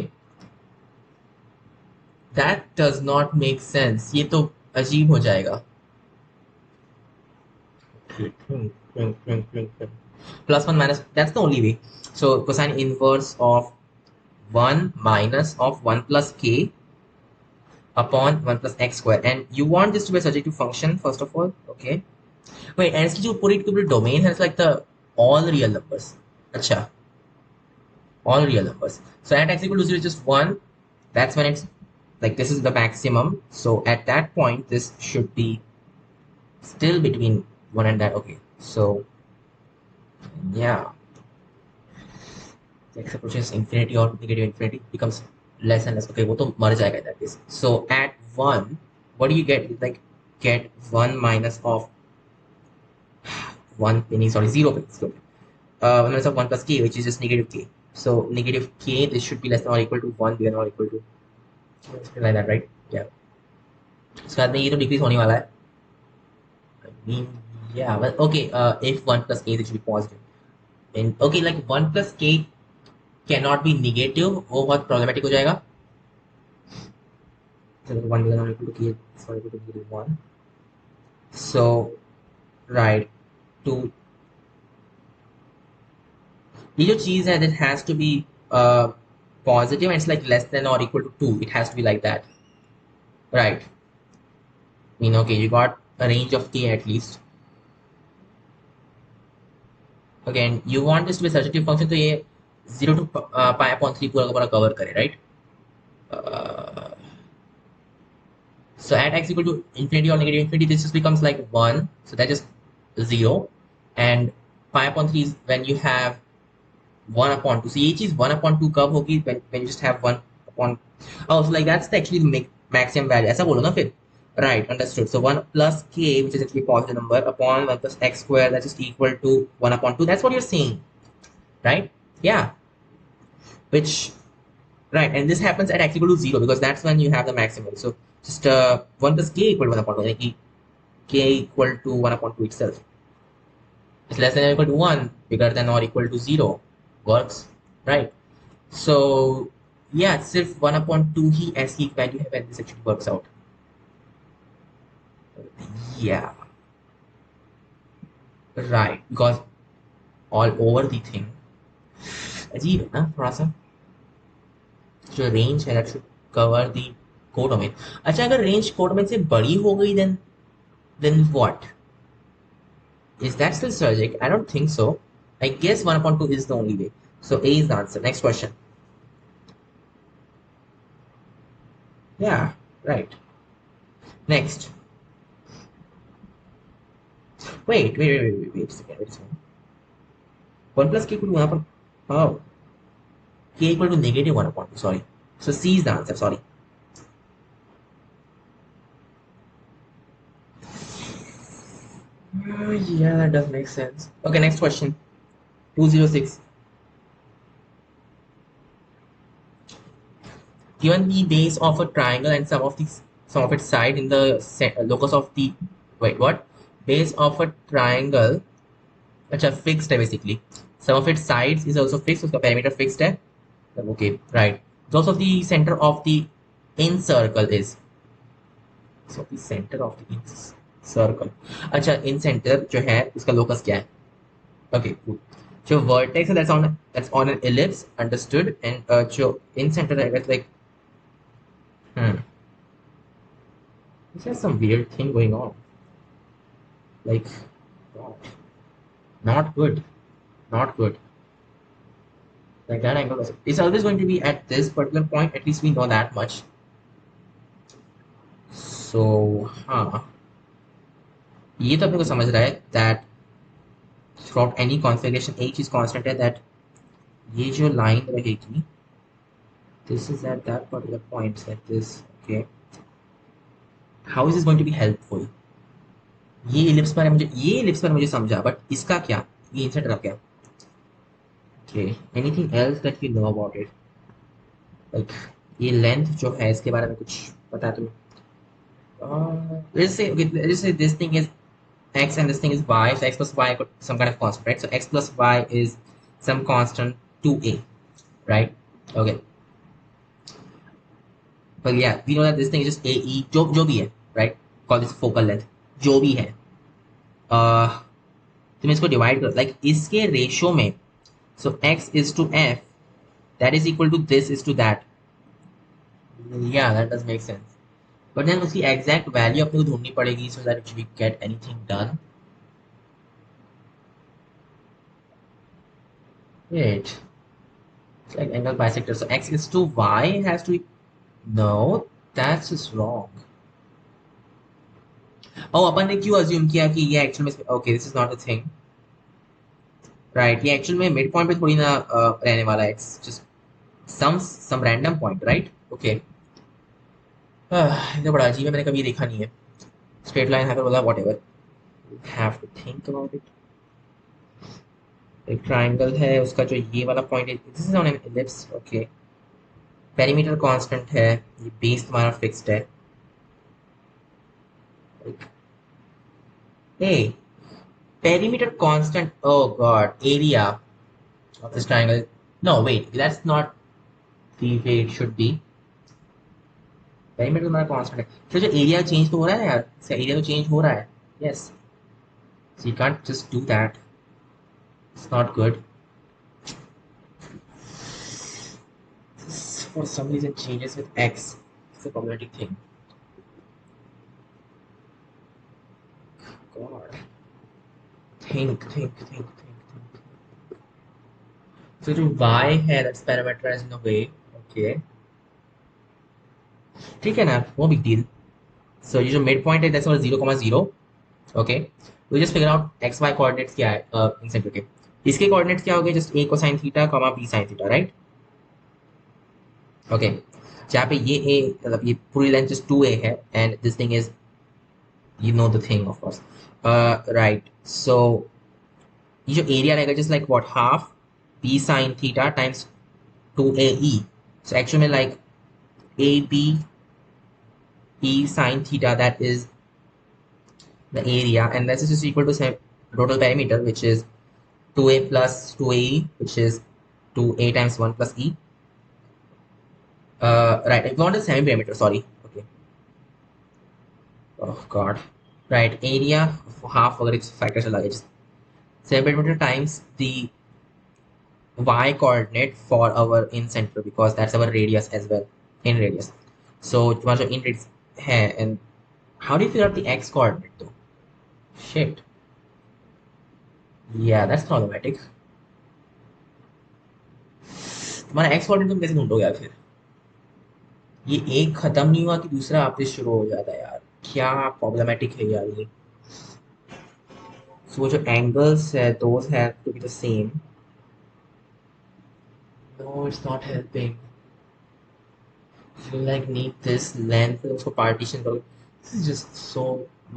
That does not make sense. ये तो अजीब हो जाएगा. Plus 1 minus, that's the only way. So cosine inverse of 1 minus of 1 plus k upon 1 plus x square. And you want this to be a surjective function, first of all. Okay. Wait, and you put it to the domain has like the all real numbers. Acha. All real numbers. So at x equal to 0 is just 1. That's when it's like this is the maximum. So at that point, this should be still between 1 and that. Okay. So yeah. X approaches infinity or negative infinity becomes less and less. Okay, वो तो मर जाएगा in that case. So at 1, what do you get? You like get 1 minus of 1 penny, sorry, 0 penny. 1 minus of 1 plus k, which is just negative k. So negative k, this should be less than or equal to 1, bigger than or equal to something like that, right? Yeah. So बाद में ये तो decrease होने वाला है. I mean, yeah, well, okay, if 1 plus k, this should be positive. And okay, like 1 plus k cannot be negative, वो बहुत problematic हो जाएगा. So 1 bigger than or equal to k, sorry, equal to negative 1. So, right, to ये जो चीज है that has to be positive and it's like less than or equal to 2. It has to be like that. Right. I mean, okay, you got a range of k at least. Again, you want this to be a surjective function, तो ये 0 to pi upon 3 पूरा का पूरा cover करे, right? So at x equal to infinity or negative infinity, this just becomes like 1. So that is 0. And pi upon 3 is when you have 1 upon 2. So ये चीज 1 upon 2 कब होगी when you just have 1 upon. Oh, so like that's actually the maximum value. ऐसा बोलो ना फिर. Right, understood. So 1 plus k, which is actually a positive number, upon 1 plus x square, that's just equal to 1 upon 2. That's what you're saying, right? Yeah. Which, right, and this happens at x equal to 0 because that's when you have the maximum. So just 1 plus k equal to 1 upon 2, like k equal to 1 upon 2 itself. It's less than or equal to 1, bigger than or equal to 0. Works, right? So yeah, सिर्फ 1 upon 2 ही ऐसी value है when this actually works out. Yeah, right, because all over the thing अजीब है ना थोड़ा सा. जो range है that should cover the codomain. अच्छा, अगर रेंज कोडोमेन से बड़ी हो गई then what? Is that still surgic? I don't think so. I guess 1 upon 2 is the only way. So A is the answer. Next question. Yeah, right. Next. Wait a second. 1 plus k could 1 upon. Oh. k equal to negative 1 upon 2. Sorry. So C is the answer. Sorry. Yeah, that does make sense. Okay, next question. 206. Given the base of a triangle and some of its side in the locus of the wait what base of a triangle which are fixed है basically. Some of its sides is also fixed, उसका perimeter fixed है. Okay, right. So also the center of the in circle is so the center of the in circle. अच्छा in center जो है उसका locus क्या है? Okay, cool. So vertex that's on an ellipse, understood. And जो in center है, that's like this has some weird thing going on. Like, God, not good, not good. Like that angle is always going to be at this particular point. At least we know that much. So, ये तो अपने को समझ रहा है that throughout any configuration h is constant है that ये जो line रहेगी this is at that particular point like this. Okay, how is this going to be helpful? ये ellipse पर मुझे समझा, but इसका क्या? ये insert का क्या? Okay, anything else that you know about it? Like ये length जो है इसके बारे में कुछ पता है तुम्हें? Let's say this thing is x and this thing is y, so x plus y got some kind of constant, right? So x plus y is some constant 2a, right? Okay, but yeah, we know that this thing is just ae जो भी है, right? Call this focal length जो भी है. तुम इसको divide करो like इसके रेशियो में, so x is to f that is equal to this is to that. Yeah, that does make sense. But then उसकी exact value अपने को ढूंढनी पड़ेगी so that we get anything done. Wait, it's like angle bisector. So x is to y has to be. No, that's just wrong. Oh, अपन ने क्यों assume किया कि ये actual में okay, this is not a thing. Right, ये actual में mid point पे थोड़ी ना रहने वाला है. It's just some random point, right? Okay. ये तो बड़ा अजीब है, मैंने कभी देखा नहीं है. Straight line है तो बोला whatever. Have to think about it. एक ट्राइंगल है, उसका जो ये वाला पॉइंट है, this is on an ellipse. Okay, perimeter constant है, ये बेस तुम्हारा फिक्स्ड है. A perimeter constant, oh God, area of this triangle. No wait, that's not the way it should be. Perimeter तुम्हारा कांस्टेंट है, तो जो area change तो हो रहा है यार, एरिया तो चेंज हो रहा है. Yes, so you can't just do that, it's not good. For some reason changes with x. It's a problematic thing. God. Think. So to y है, that's parameterized in a way. Okay. ठीक है ना, no big deal. So ये जो mid point है, that's our 0, 0. Okay. We just figure out x y coordinates क्या है in center के. इसके coordinates क्या हो गए? Just a cosine theta, b sin theta, right? Okay. जहाँ पे ये a मतलब ये पूरी length just 2a है, and this thing is, you know the thing of course. Right. So ये जो area रहेगा just like what, half b sin theta times 2ae. So actually like ab e sin theta, that is the area, and this is just equal to total perimeter, which is 2a plus 2ae, which is 2a times 1 plus e. Right, if you want a semi perimeter, sorry. Okay. Oh god. Right, area of half अगर इस factor चला गया, just semi perimeter times the y coordinate for our in center, because that's our radius as well, in radius. So तुम्हारा जो in radius है, and how do you figure out the x coordinate though? Shit. Yeah, that's problematic. तुम्हारा x coordinate तुम कैसे ढूंढोगे यार फिर? ये एक खत्म नहीं हुआ कि दूसरा आपसे शुरू हो जाता है यार, क्या प्रॉब्लमेटिक है यार ये. So जो angles है, those have to be the same. No, it's not helping. You like need this length फिर उसको partition करो. This is just so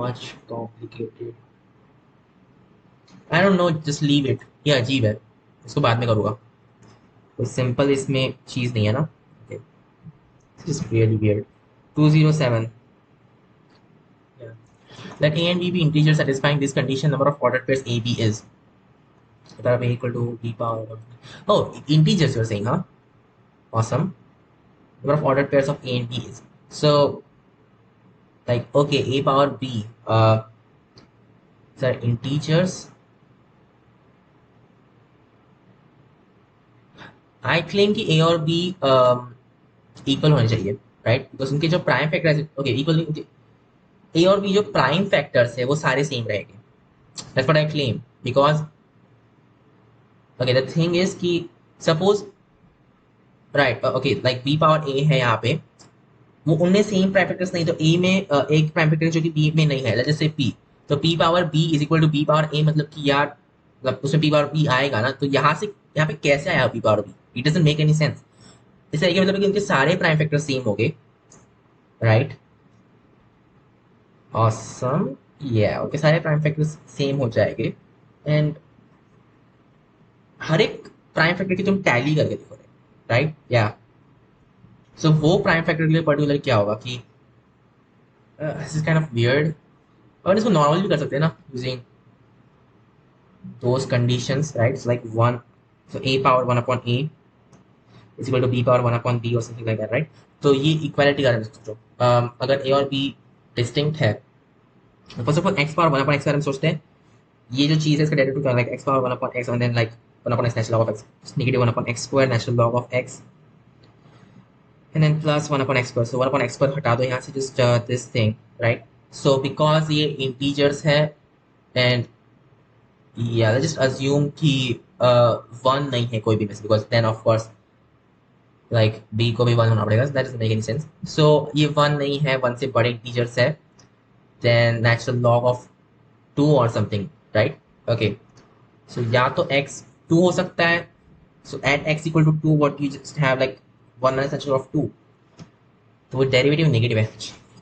much complicated. I don't know, just leave it. ये अजीब है. इसको बाद में करूँगा. कोई simple इसमें चीज़ नहीं है ना. Okay. This is really weird. 207. Yeah. Let A and B be integers satisfying this condition. Number of ordered pairs A B is. That A equal to B power. Oh, integers you're saying, huh? Awesome. Number of ordered pairs of A and B is. So, like, okay, A power B. These are integers. I claim कि A और B equal होने चाहिए, right? Because उनके जो prime factors, okay, equal. A और B जो prime factors है वो सारे सेम रहेंगे. That's what I claim. Because okay, the thing is कि suppose, right, okay, like B power A है यहाँ पे, वो उनमें सेम प्राइम फैक्टर्स नहीं, तो A में एक प्राइम फैक्टर जो कि B में नहीं है, जैसे P, तो P power B is equal to B power A, मतलब कि यार, मतलब उसमें P पावर B आएगा ना, तो यहाँ से यहाँ पे कैसे आया P power B? It doesn't make any sense. इस तरीके मतलब कि उनके सारे प्राइम फैक्टर सेम हो गए, राइट? ऑसम. या उनके सारे प्राइम फैक्टर्स सेम हो जाएंगे. एंड हर एक प्राइम फैक्टर की तुम टैली करके देखो, राइट? या सो वो प्राइम फैक्टर के लिए पर्टिकुलर क्या होगा कि this is kind of weird. और इसको नॉर्मल भी कर सकते हैं ना, using those conditions, right? Like 1, so A power 1 upon A is equal to B power 1 upon B और समथिंग लाइक दैट, राइट? तो ये इक्वालिटी का सोचो. अगर A और B डिस्टिंक्ट है, first of all x power 1 upon x के बारे में सोचते हैं. ये जो चीज़ है इसका डेरिवेटिव क्या है? Like x power 1 upon x and then like 1 upon x natural log of x, negative 1 upon x square natural log of x and then plus 1 upon x square. So 1 upon x square हटा दो यहाँ से, just this thing, right? So because ये integers है and या just assume कि 1 नहीं है कोई भी में से, because then of course like b को भी 1 होना पड़ेगा. That doesn't make any sense. So ये 1 नहीं है, 1 से बड़े इंटीजर्स है, देन नेचुरल लॉग ऑफ 2 और समथिंग, राइट? ओके, सो या तो x 2 हो सकता है. So at x equal to 2 what you just have like 1 minus natural of 2. तो वो डेरिवेटिव नेगेटिव है.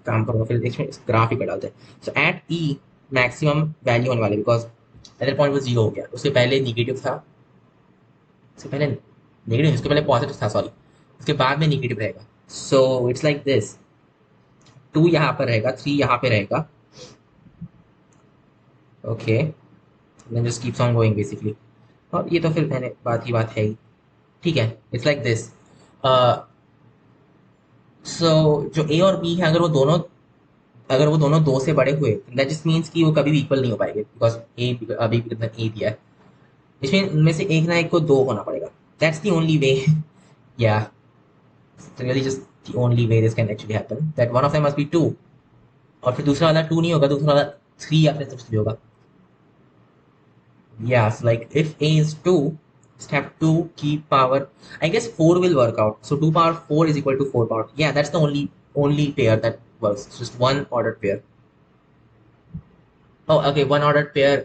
काम करूँगा फिर इसमें ग्राफ ही कर डालते हैं. सो एट e मैक्सिमम वैल्यू होने वाले, बिकॉज एट दैट पॉइंट वो 0 हो गया. उसके पहले नेगेटिव था, उसके पहले नेगेटिव, उसके पहले पॉजिटिव था, सॉरी, उसके बाद में नेगेटिव रहेगा. सो इट्स लाइक दिस, 2 यहाँ पर रहेगा, 3 यहाँ पे रहेगा. Okay, then just keeps on going basically. और ये तो फिर मैंने बात ही बात है ही, ठीक है. It's like this. सो जो ए और बी है, अगर वो दोनों 2 से बड़े हुए, दैट जस्ट मीन्स कि वो कभी भी इक्वल नहीं हो पाएंगे, बिकॉज ए अभी भी कितना ए दिया है. इसमें उनमें से एक ना एक को 2 होना पड़ेगा. That's the only way. या really just the only way this can actually happen, that one of them must be 2. और फिर दूसरा वाला 2 नहीं होगा, दूसरा वाला 3 या फिर कुछ भी होगा. Yes, like if a is 2, just have 2 key power. I guess 4 will work out. So 2 power 4 is equal to 4 power. Yeah, that's the only pair that works. It's just one ordered pair. Oh, okay, one ordered pair.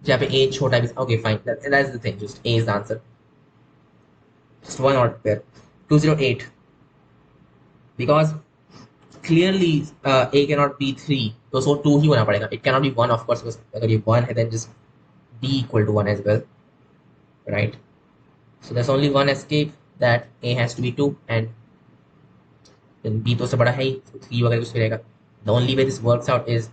जहाँ पे a छोटा है. Okay, fine. That's the thing. Just a is the answer. Just one ordered pair. 208. Because clearly a cannot be 3. तो so 2 ही होना पड़ेगा. It cannot be 1, of course, because अगर ये 1 है then just b equal to 1 as well, right? So there's only one escape, that a has to be 2 and then b तो से बड़ा है ही, so 3 वगैरह कुछ भी रहेगा. The only way this works out is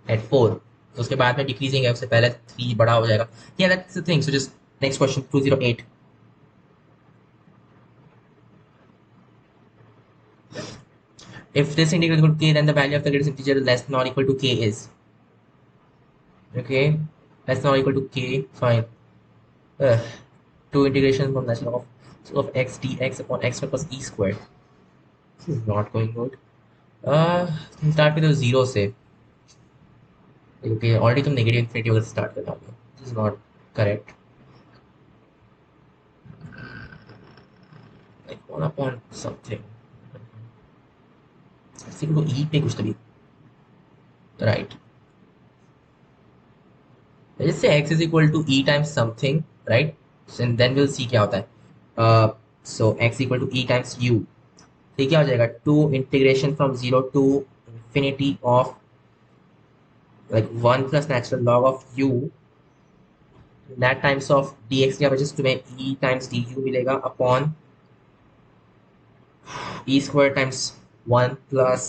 at 4. तो उसके बाद में डिक्रीजिंग है, उससे पहले 3 बड़ा हो जाएगा. Yeah, that's the thing. So just next question, 208. If this integral is equal to k, then the value of the greatest integer less than or equal to k is, okay, less than or equal to k, fine. 2 integration from natural of x dx upon x square plus e square. This is not going good. Start with a 0 से. Okay, already तुम negative infinity वगैरह start कर रहे हो. This is not correct. Like 1 upon something. Let's go to e पे कुछ तभी. Right. Let's say x is equal to e times something, right? So, and then we'll see क्या होता है. So x equal to e times u, तो क्या हो जाएगा, to integration from zero to infinity of like one plus natural log of u that times of d x की वजह से तुम्हें ई टाइम्स डी यू मिलेगा upon e square times 1 plus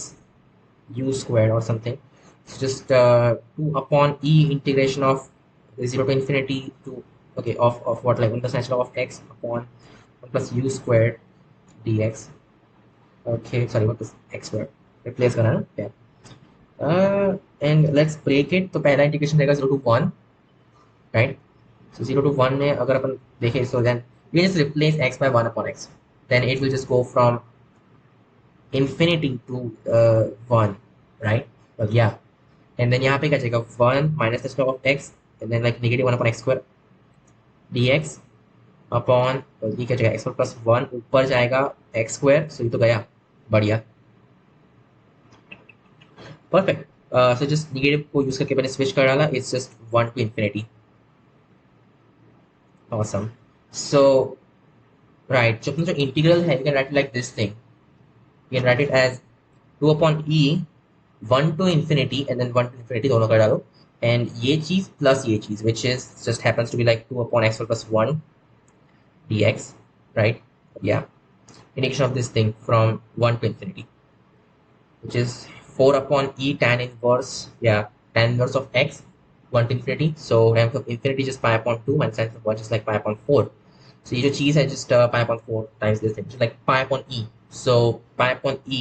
u squared or something. So just 2 upon e integration of 0 to infinity to, okay, of what, like 1 plus natural log of x upon 1 plus u squared dx. Okay, sorry, 1 plus x squared. Replace करना है ना, yeah. And let's break it. तो पहला integration रहेगा 0 to 1, right? So 0 to 1 में अगर अपन देखें, so then we just replace x by 1 upon x. Then it will just go from infinity to 1, right? Well, yeah. And then यहाँ पे क्या जाएगा, 1 minus the square of x and then like negative 1 upon x square dx upon ये क्या जाएगा, x square plus 1 ऊपर जाएगा x square, so ये तो गया, बढ़िया, परफेक्ट. सो जस्ट निगेटिव को यूज करके मैंने स्विच कर डाला, it's just 1 to infinity. Awesome. So right, जो अपना जो इंटीग्रल है, you can write it like this thing. You can write it as 2 upon e 1 to infinity and then 1 to infinity दोनों कर डालो, and ये चीज प्लस ये चीज which is just happens to be like 2 upon x plus 1 dx, right? Yeah, integration of this thing from 1 to infinity, which is 4 upon e tan inverse, yeah, tan inverse of x 1 to infinity. So tan of infinity just pi upon 2 minus tan of 1 just like pi upon 4. So ये जो चीज है just pi upon 4 times this thing, just like pi upon e. So pi upon e,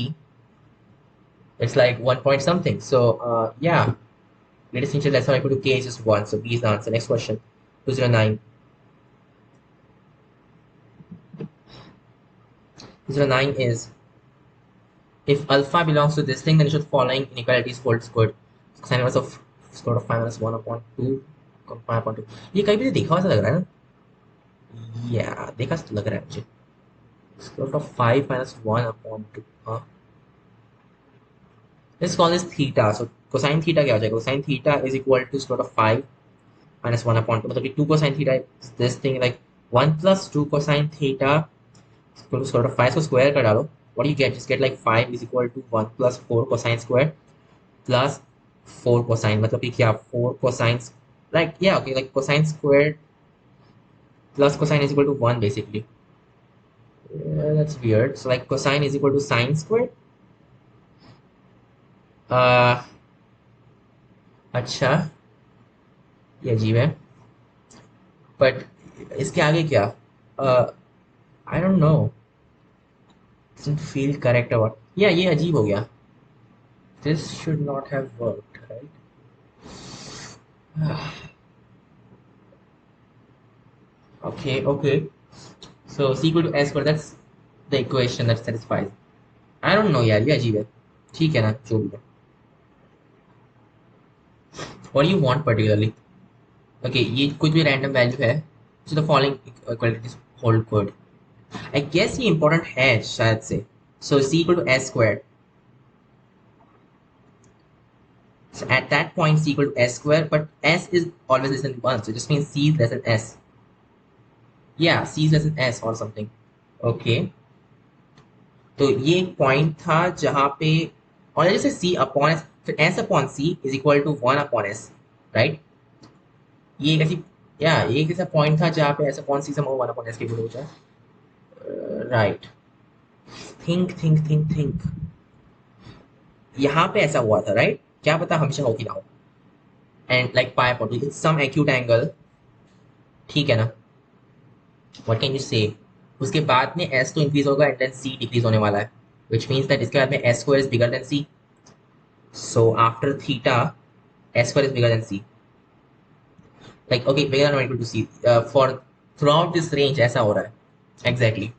it's like 1 point something. So yeah, latest feature less than or equal to k is just 1. So B is the answer. Next question, 209. 209 is, if alpha belongs to this thing, then it should following inequalities holds good. So sin inverse of square root of 5 minus 1 upon 2, 5 upon 2. ये कहीं भी देखा हुआ सा लग रहा है ना, या देखा तो लग रहा है मुझे. Square root of 5 minus 1 upon 2. हाँ, let's call this theta. So cosine theta क्या हो जाएगा, cosine theta is equal to square root of 5 minus 1 upon 2. मतलब कि 2 cosine theta is this thing, like 1 plus 2 cosine theta equal to square root of 5. So square कर डालो, what do you get? Just get like 5 is equal to 1 plus 4 cosine square plus 4 cosine, मतलब कि क्या, 4 cosine, like yeah, okay, like cosine squared plus cosine is equal to 1 basically. Yeah, that's weird. So like cosine is equal to sine squared. अच्छा, ये अजीब है, but इसके आगे क्या, आई don't no, doesn't feel correct or what. Yeah, ये अजीब हो गया. This should not have worked, right? Okay. So c equal to s square, that's the equation that satisfies. I don't know यार, ये अजीब है. ठीक है ना, जो भी है. What do you want particularly? Okay, ये कुछ भी random value है. So the following equalities hold good. I guess ये important है शायद से. So c equal to s squared. So at that point c equal to s squared, but s is always less than 1, so it just means c is less than s. Yeah, c is less than s or something. Okay. तो ये एक point था जहां पे, और जैसे c upon s, फिर s upon c is equal to 1 upon s, right? ये एक ऐसी, या एक ऐसा पॉइंट था जहां पे s अपॉन c से 1 अपॉन s के इक्वल हो जाए, राइट? थिंक यहाँ पे ऐसा हुआ था, राइट? क्या पता हमेशा हो कि ना हो. And like pi upon 2 it's some acute angle, ठीक है ना? व्हाट कैन यू से? उसके बाद में s तो इंक्रीज होगा एंड देन c डिक्रीज होने वाला है, व्हिच मींस दैट इसके बाद में s square is bigger than c. So after theta s square is bigger than c, like okay, bigger than और equal to c for throughout this range ऐसा हो रहा है exactly.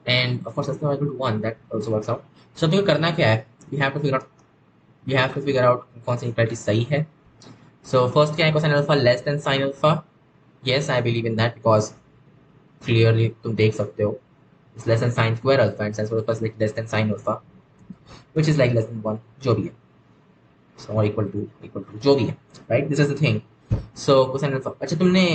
And of course s equal to 1, that also works out. So तुम्हें करना क्या है, you have to figure out कौन सी इक्वालिटी सही है. सो फर्स्ट क्या है, cosine alpha less than sine alpha. Yes, I believe in that because clearly तुम देख सकते हो, it's less than sine square alpha and sine square alpha is less than sine alpha, which is like less than 1, जो भी है. सो और equal to जो भी है, right? This is the thing. So cosine alpha, अच्छा तुमने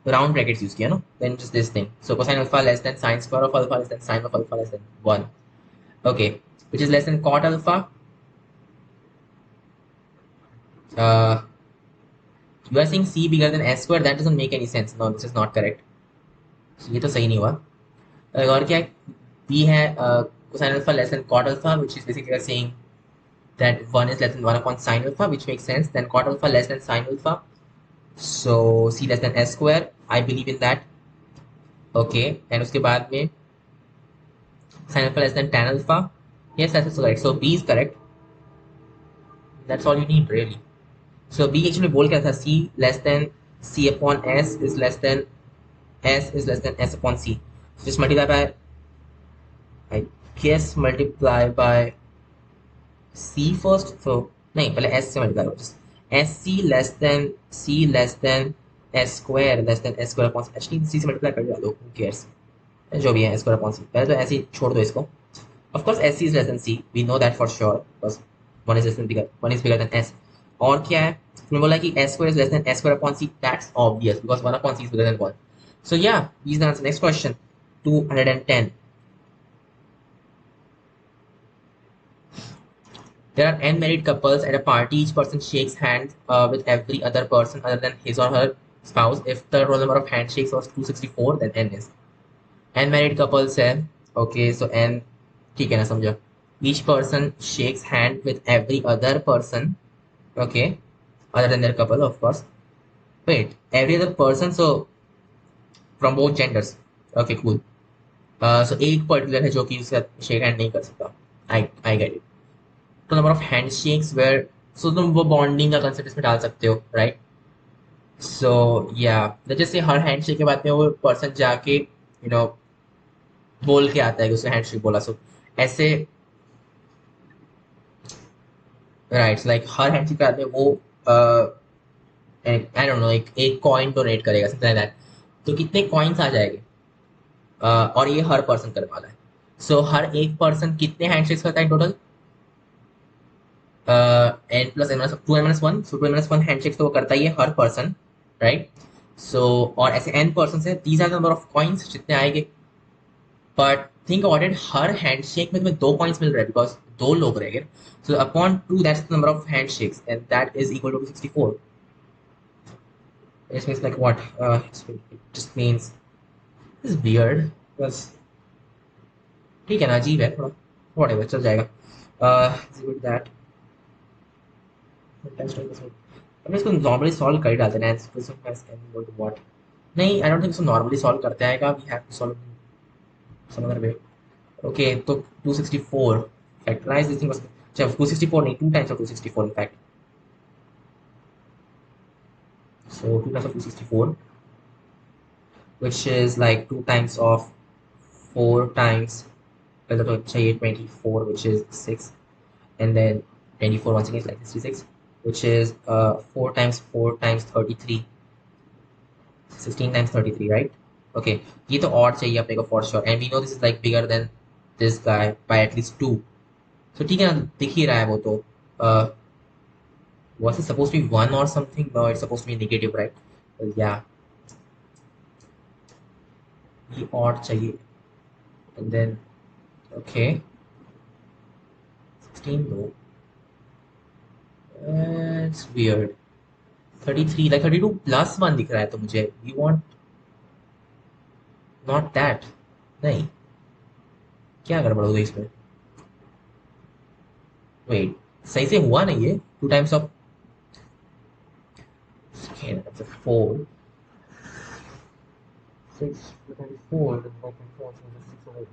राउंड ब्रैकेट्स यूज किया ना, then just this thing. So cosine alpha less than sine square of alpha less than sine of alpha less than 1. Okay, which is less than cot alpha. uh, you are saying c bigger than s square. That doesn't make any sense. No, this is not correct. So ये तो सही नहीं हुआ. और क्या है? b है cosine alpha less than cot alpha, which is basically saying that 1 is less than 1 upon sine alpha, which makes sense. Then cot alpha less than sine alpha, so c less than s square. I believe in that. Okay, and उसके बाद में sin alpha less than tan alpha. Yes, that is correct. So b is correct. That's all you need really. So b actually बोल क्या था? c less than c upon s is less than s is less than s upon c. So just multiply by, I guess multiply by c first. So नहीं, पहले s से multiply करो. sc less than c less than s square less than s square upon c. Actually c से multiply कर दो. Who cares? जो भी है s square upon c. पहले तो ऐसे ही छोड़ दो इसको. Of course sc is less than c. We know that for sure because one is less than bigger. One is bigger than s. और क्या है? तुमने बोला कि s square is less than s square upon c. That's obvious because 1 upon c is bigger than 1. So yeah, these are the answer. Next question, 210. There are n married couples at a party. Each person shakes hands with every other person other than his or her spouse. If the total number of handshakes was 264, then n is. n married couples है. Okay, so n ठीक है ना, समझो. Each person shakes hand with every other person. Okay, other than their couple, of course. Wait, every other person, so from both genders. Okay, cool. So एक particular है जो कि उसका शेक हैंड नहीं कर सकता. I get it. तो number of handshakes where, so तुम वो बॉन्डिंग का कंसेप्ट इसमें डाल सकते हो, राइट? सो या जैसे हर हैंड शेक के बाद में वो पर्सन जाके बोल के आता है कि उसने हैंड शेक बोला. सो ऐसे right, like her hand shake के बाद में वो आई डोंट नो एक कॉइन डोनेट करेगा, समथिंग लाइक दैट. तो कितने कॉइन्स आ जाएंगे? और ये हर पर्सन करने वाला है. सो हर एक पर्सन कितने हैंडशेक्स करता है total? n plus n minus 2 n minus 1. सो 2 n minus 1 हैंडशेक्स तो वो करता ही है हर पर्सन, राइट? सो और ऐसे n पर्सन है, these are the number of coins जितने आएंगे. बट थिंक अबाउट इट, हर हैंडशेक में तुम्हें 2 कॉइन्स मिल रहे हैं बिकॉज 2 लोग रहेंगे. So upon 2 that's the number of handshakes and that is equal to 64. It means like what? It just means it's weird. बस ठीक है ना, अजीब है थोड़ा. Whatever, चल जाएगा. That हमने इसको नॉर्मली सॉल्व कर ही डालते हैं. व्हाट? नहीं, आई डोंट थिंक इसको नॉर्मली सॉल्व करते आएगा. We have to solve some other way. Okay, तो 264 फैक्टराइज दिस थिंग. अच्छा, 264 नहीं, 2 times of 264 in fact. So 2 times of 264, which is like 2 times of 4 times, well, so 24, which is 6, and then 24 once again is like 66, which is 4 times 4 times 33, 16 times 33, right? Okay, ये तो और चाहिए अपने को for sure, and we know this is like bigger than this guy by at least 2. So ठीक है ना, दिख ही रहा है वो तो. Was it supposed to be 1 or something? No, it's supposed to be negative, right? Well, yeah, ये और चाहिए. And then okay, 16 no, it's weird. 33 like 32 plus 1 दिख रहा है तो मुझे. We want not that. नहीं, क्या गड़बड़ हो गई इसमें? वेट, सही से हुआ नहीं ये. 2 times of okay, that's a 4. 6 24, then 4 so that's 6 away.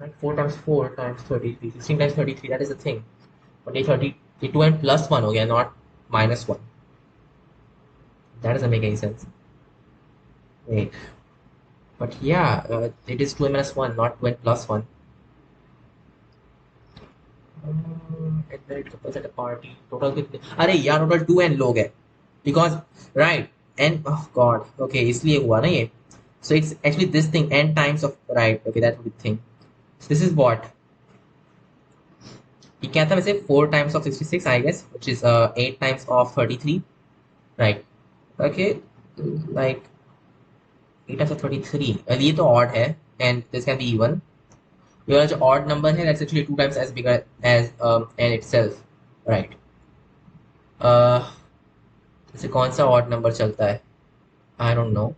Right? 4 times 4 times 33, 16 times 33, that is the thing. But ये 30, ये 2 and plus 1 हो गया, not minus 1. That doesn't make any sense. Wait, but yeah, it is 2 and minus 1, not 2 and plus 1. And then it couples at a party. Total कितने? अरे यार, total 2 and लोग है. Because right, and oh god, okay, इसलिए हुआ ना ये. So it's actually this thing, n times of, right, okay, that's the thing. So this is what ये क्या था वैसे? 4 times of 66, I guess, which is 8 times of 33, right? Okay, like 8 times of 33, ये तो odd है and this can be even. ये वाला जो odd number है that's actually 2 times as big as n itself, right? जैसे कौन सा odd number चलता है? I don't know.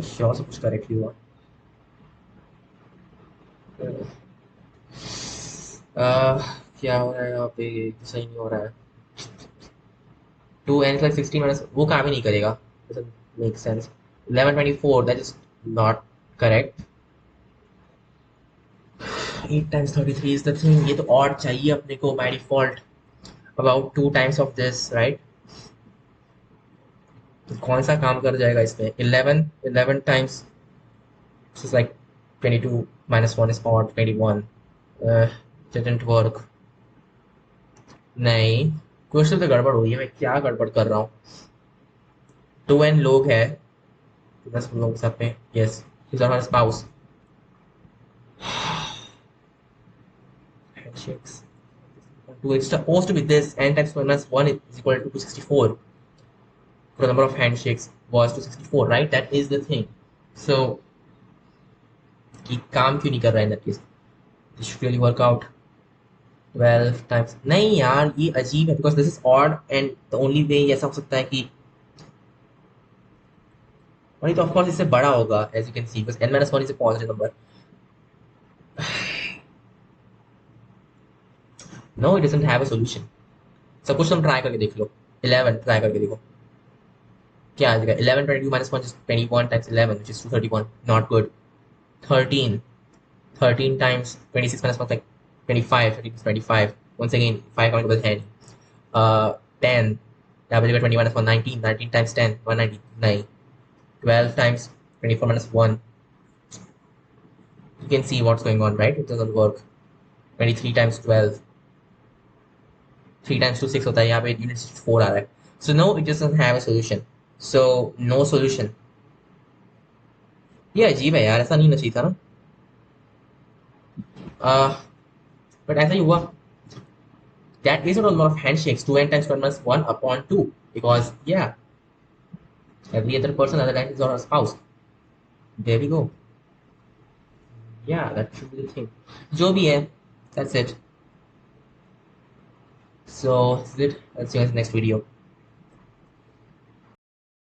श्योर से कुछ करेक्टली हुआ। क्या हो रहा है यहाँ पे? सही नहीं हो रहा है। 2n plus 16 minus वो काम ही नहीं करेगा। Doesn't make sense. 1124 that is not correct. 8 times 33 is the thing. ये तो odd चाहिए अपने को by default. About 2 times of this, right? तो कौन सा काम कर जाएगा इसमें? 11 times this is like 22 minus 1 is odd 21. Didn't work. नहीं, क्वेश्चन तो गड़बड़ हुई है। मैं क्या गड़बड़ कर रहा हूँ? 2n लोग है, 10 लोग साथ में। Yes, he's our spouse. Handshakes. It's supposed to be this. N times 1 minus 1 is equal to 264. For the number of handshakes was 264, right? That is the thing. So, ये काम क्यों नहीं कर रहा है in that case? This should really work out. 12 times नहीं यार, ये अजीब है because this is odd and the only way ऐसा हो सकता है कि और ये तो of course इससे बड़ा होगा as you can see because n minus 1 is a positive number. No, it doesn't have a solution. सब कुछ तुम ट्राई करके देख लो। 11 ट्राई करके देखो क्या आ जाएगा। 11 22 minus 1 is 21 times 11 which is 231. Not good. 13 13 times 26 minus 1 is like 25. 13 is 25. Once again 5 coming to the head. 10 that will be 21 minus 1 19. 19 times 10 199. 12 times 24 minus 1. You can see what's going on, right? It doesn't work. 23 times 12. 3 times 2 6 होता है, यहाँ पे unit 4 आ रहा है. So no, it doesn't have a solution. So no solution. ये अजीब है यार, ऐसा नहीं होना चाहिए था ना. But ऐसा ही हुआ. That is not a lot of handshakes. 2n times 1 minus 1 upon 2. Because yeah, every other person other than his or her spouse. There we go. Yeah, that should be the thing. जो भी है, that's it. So that's it. I'll see you guys in the next video.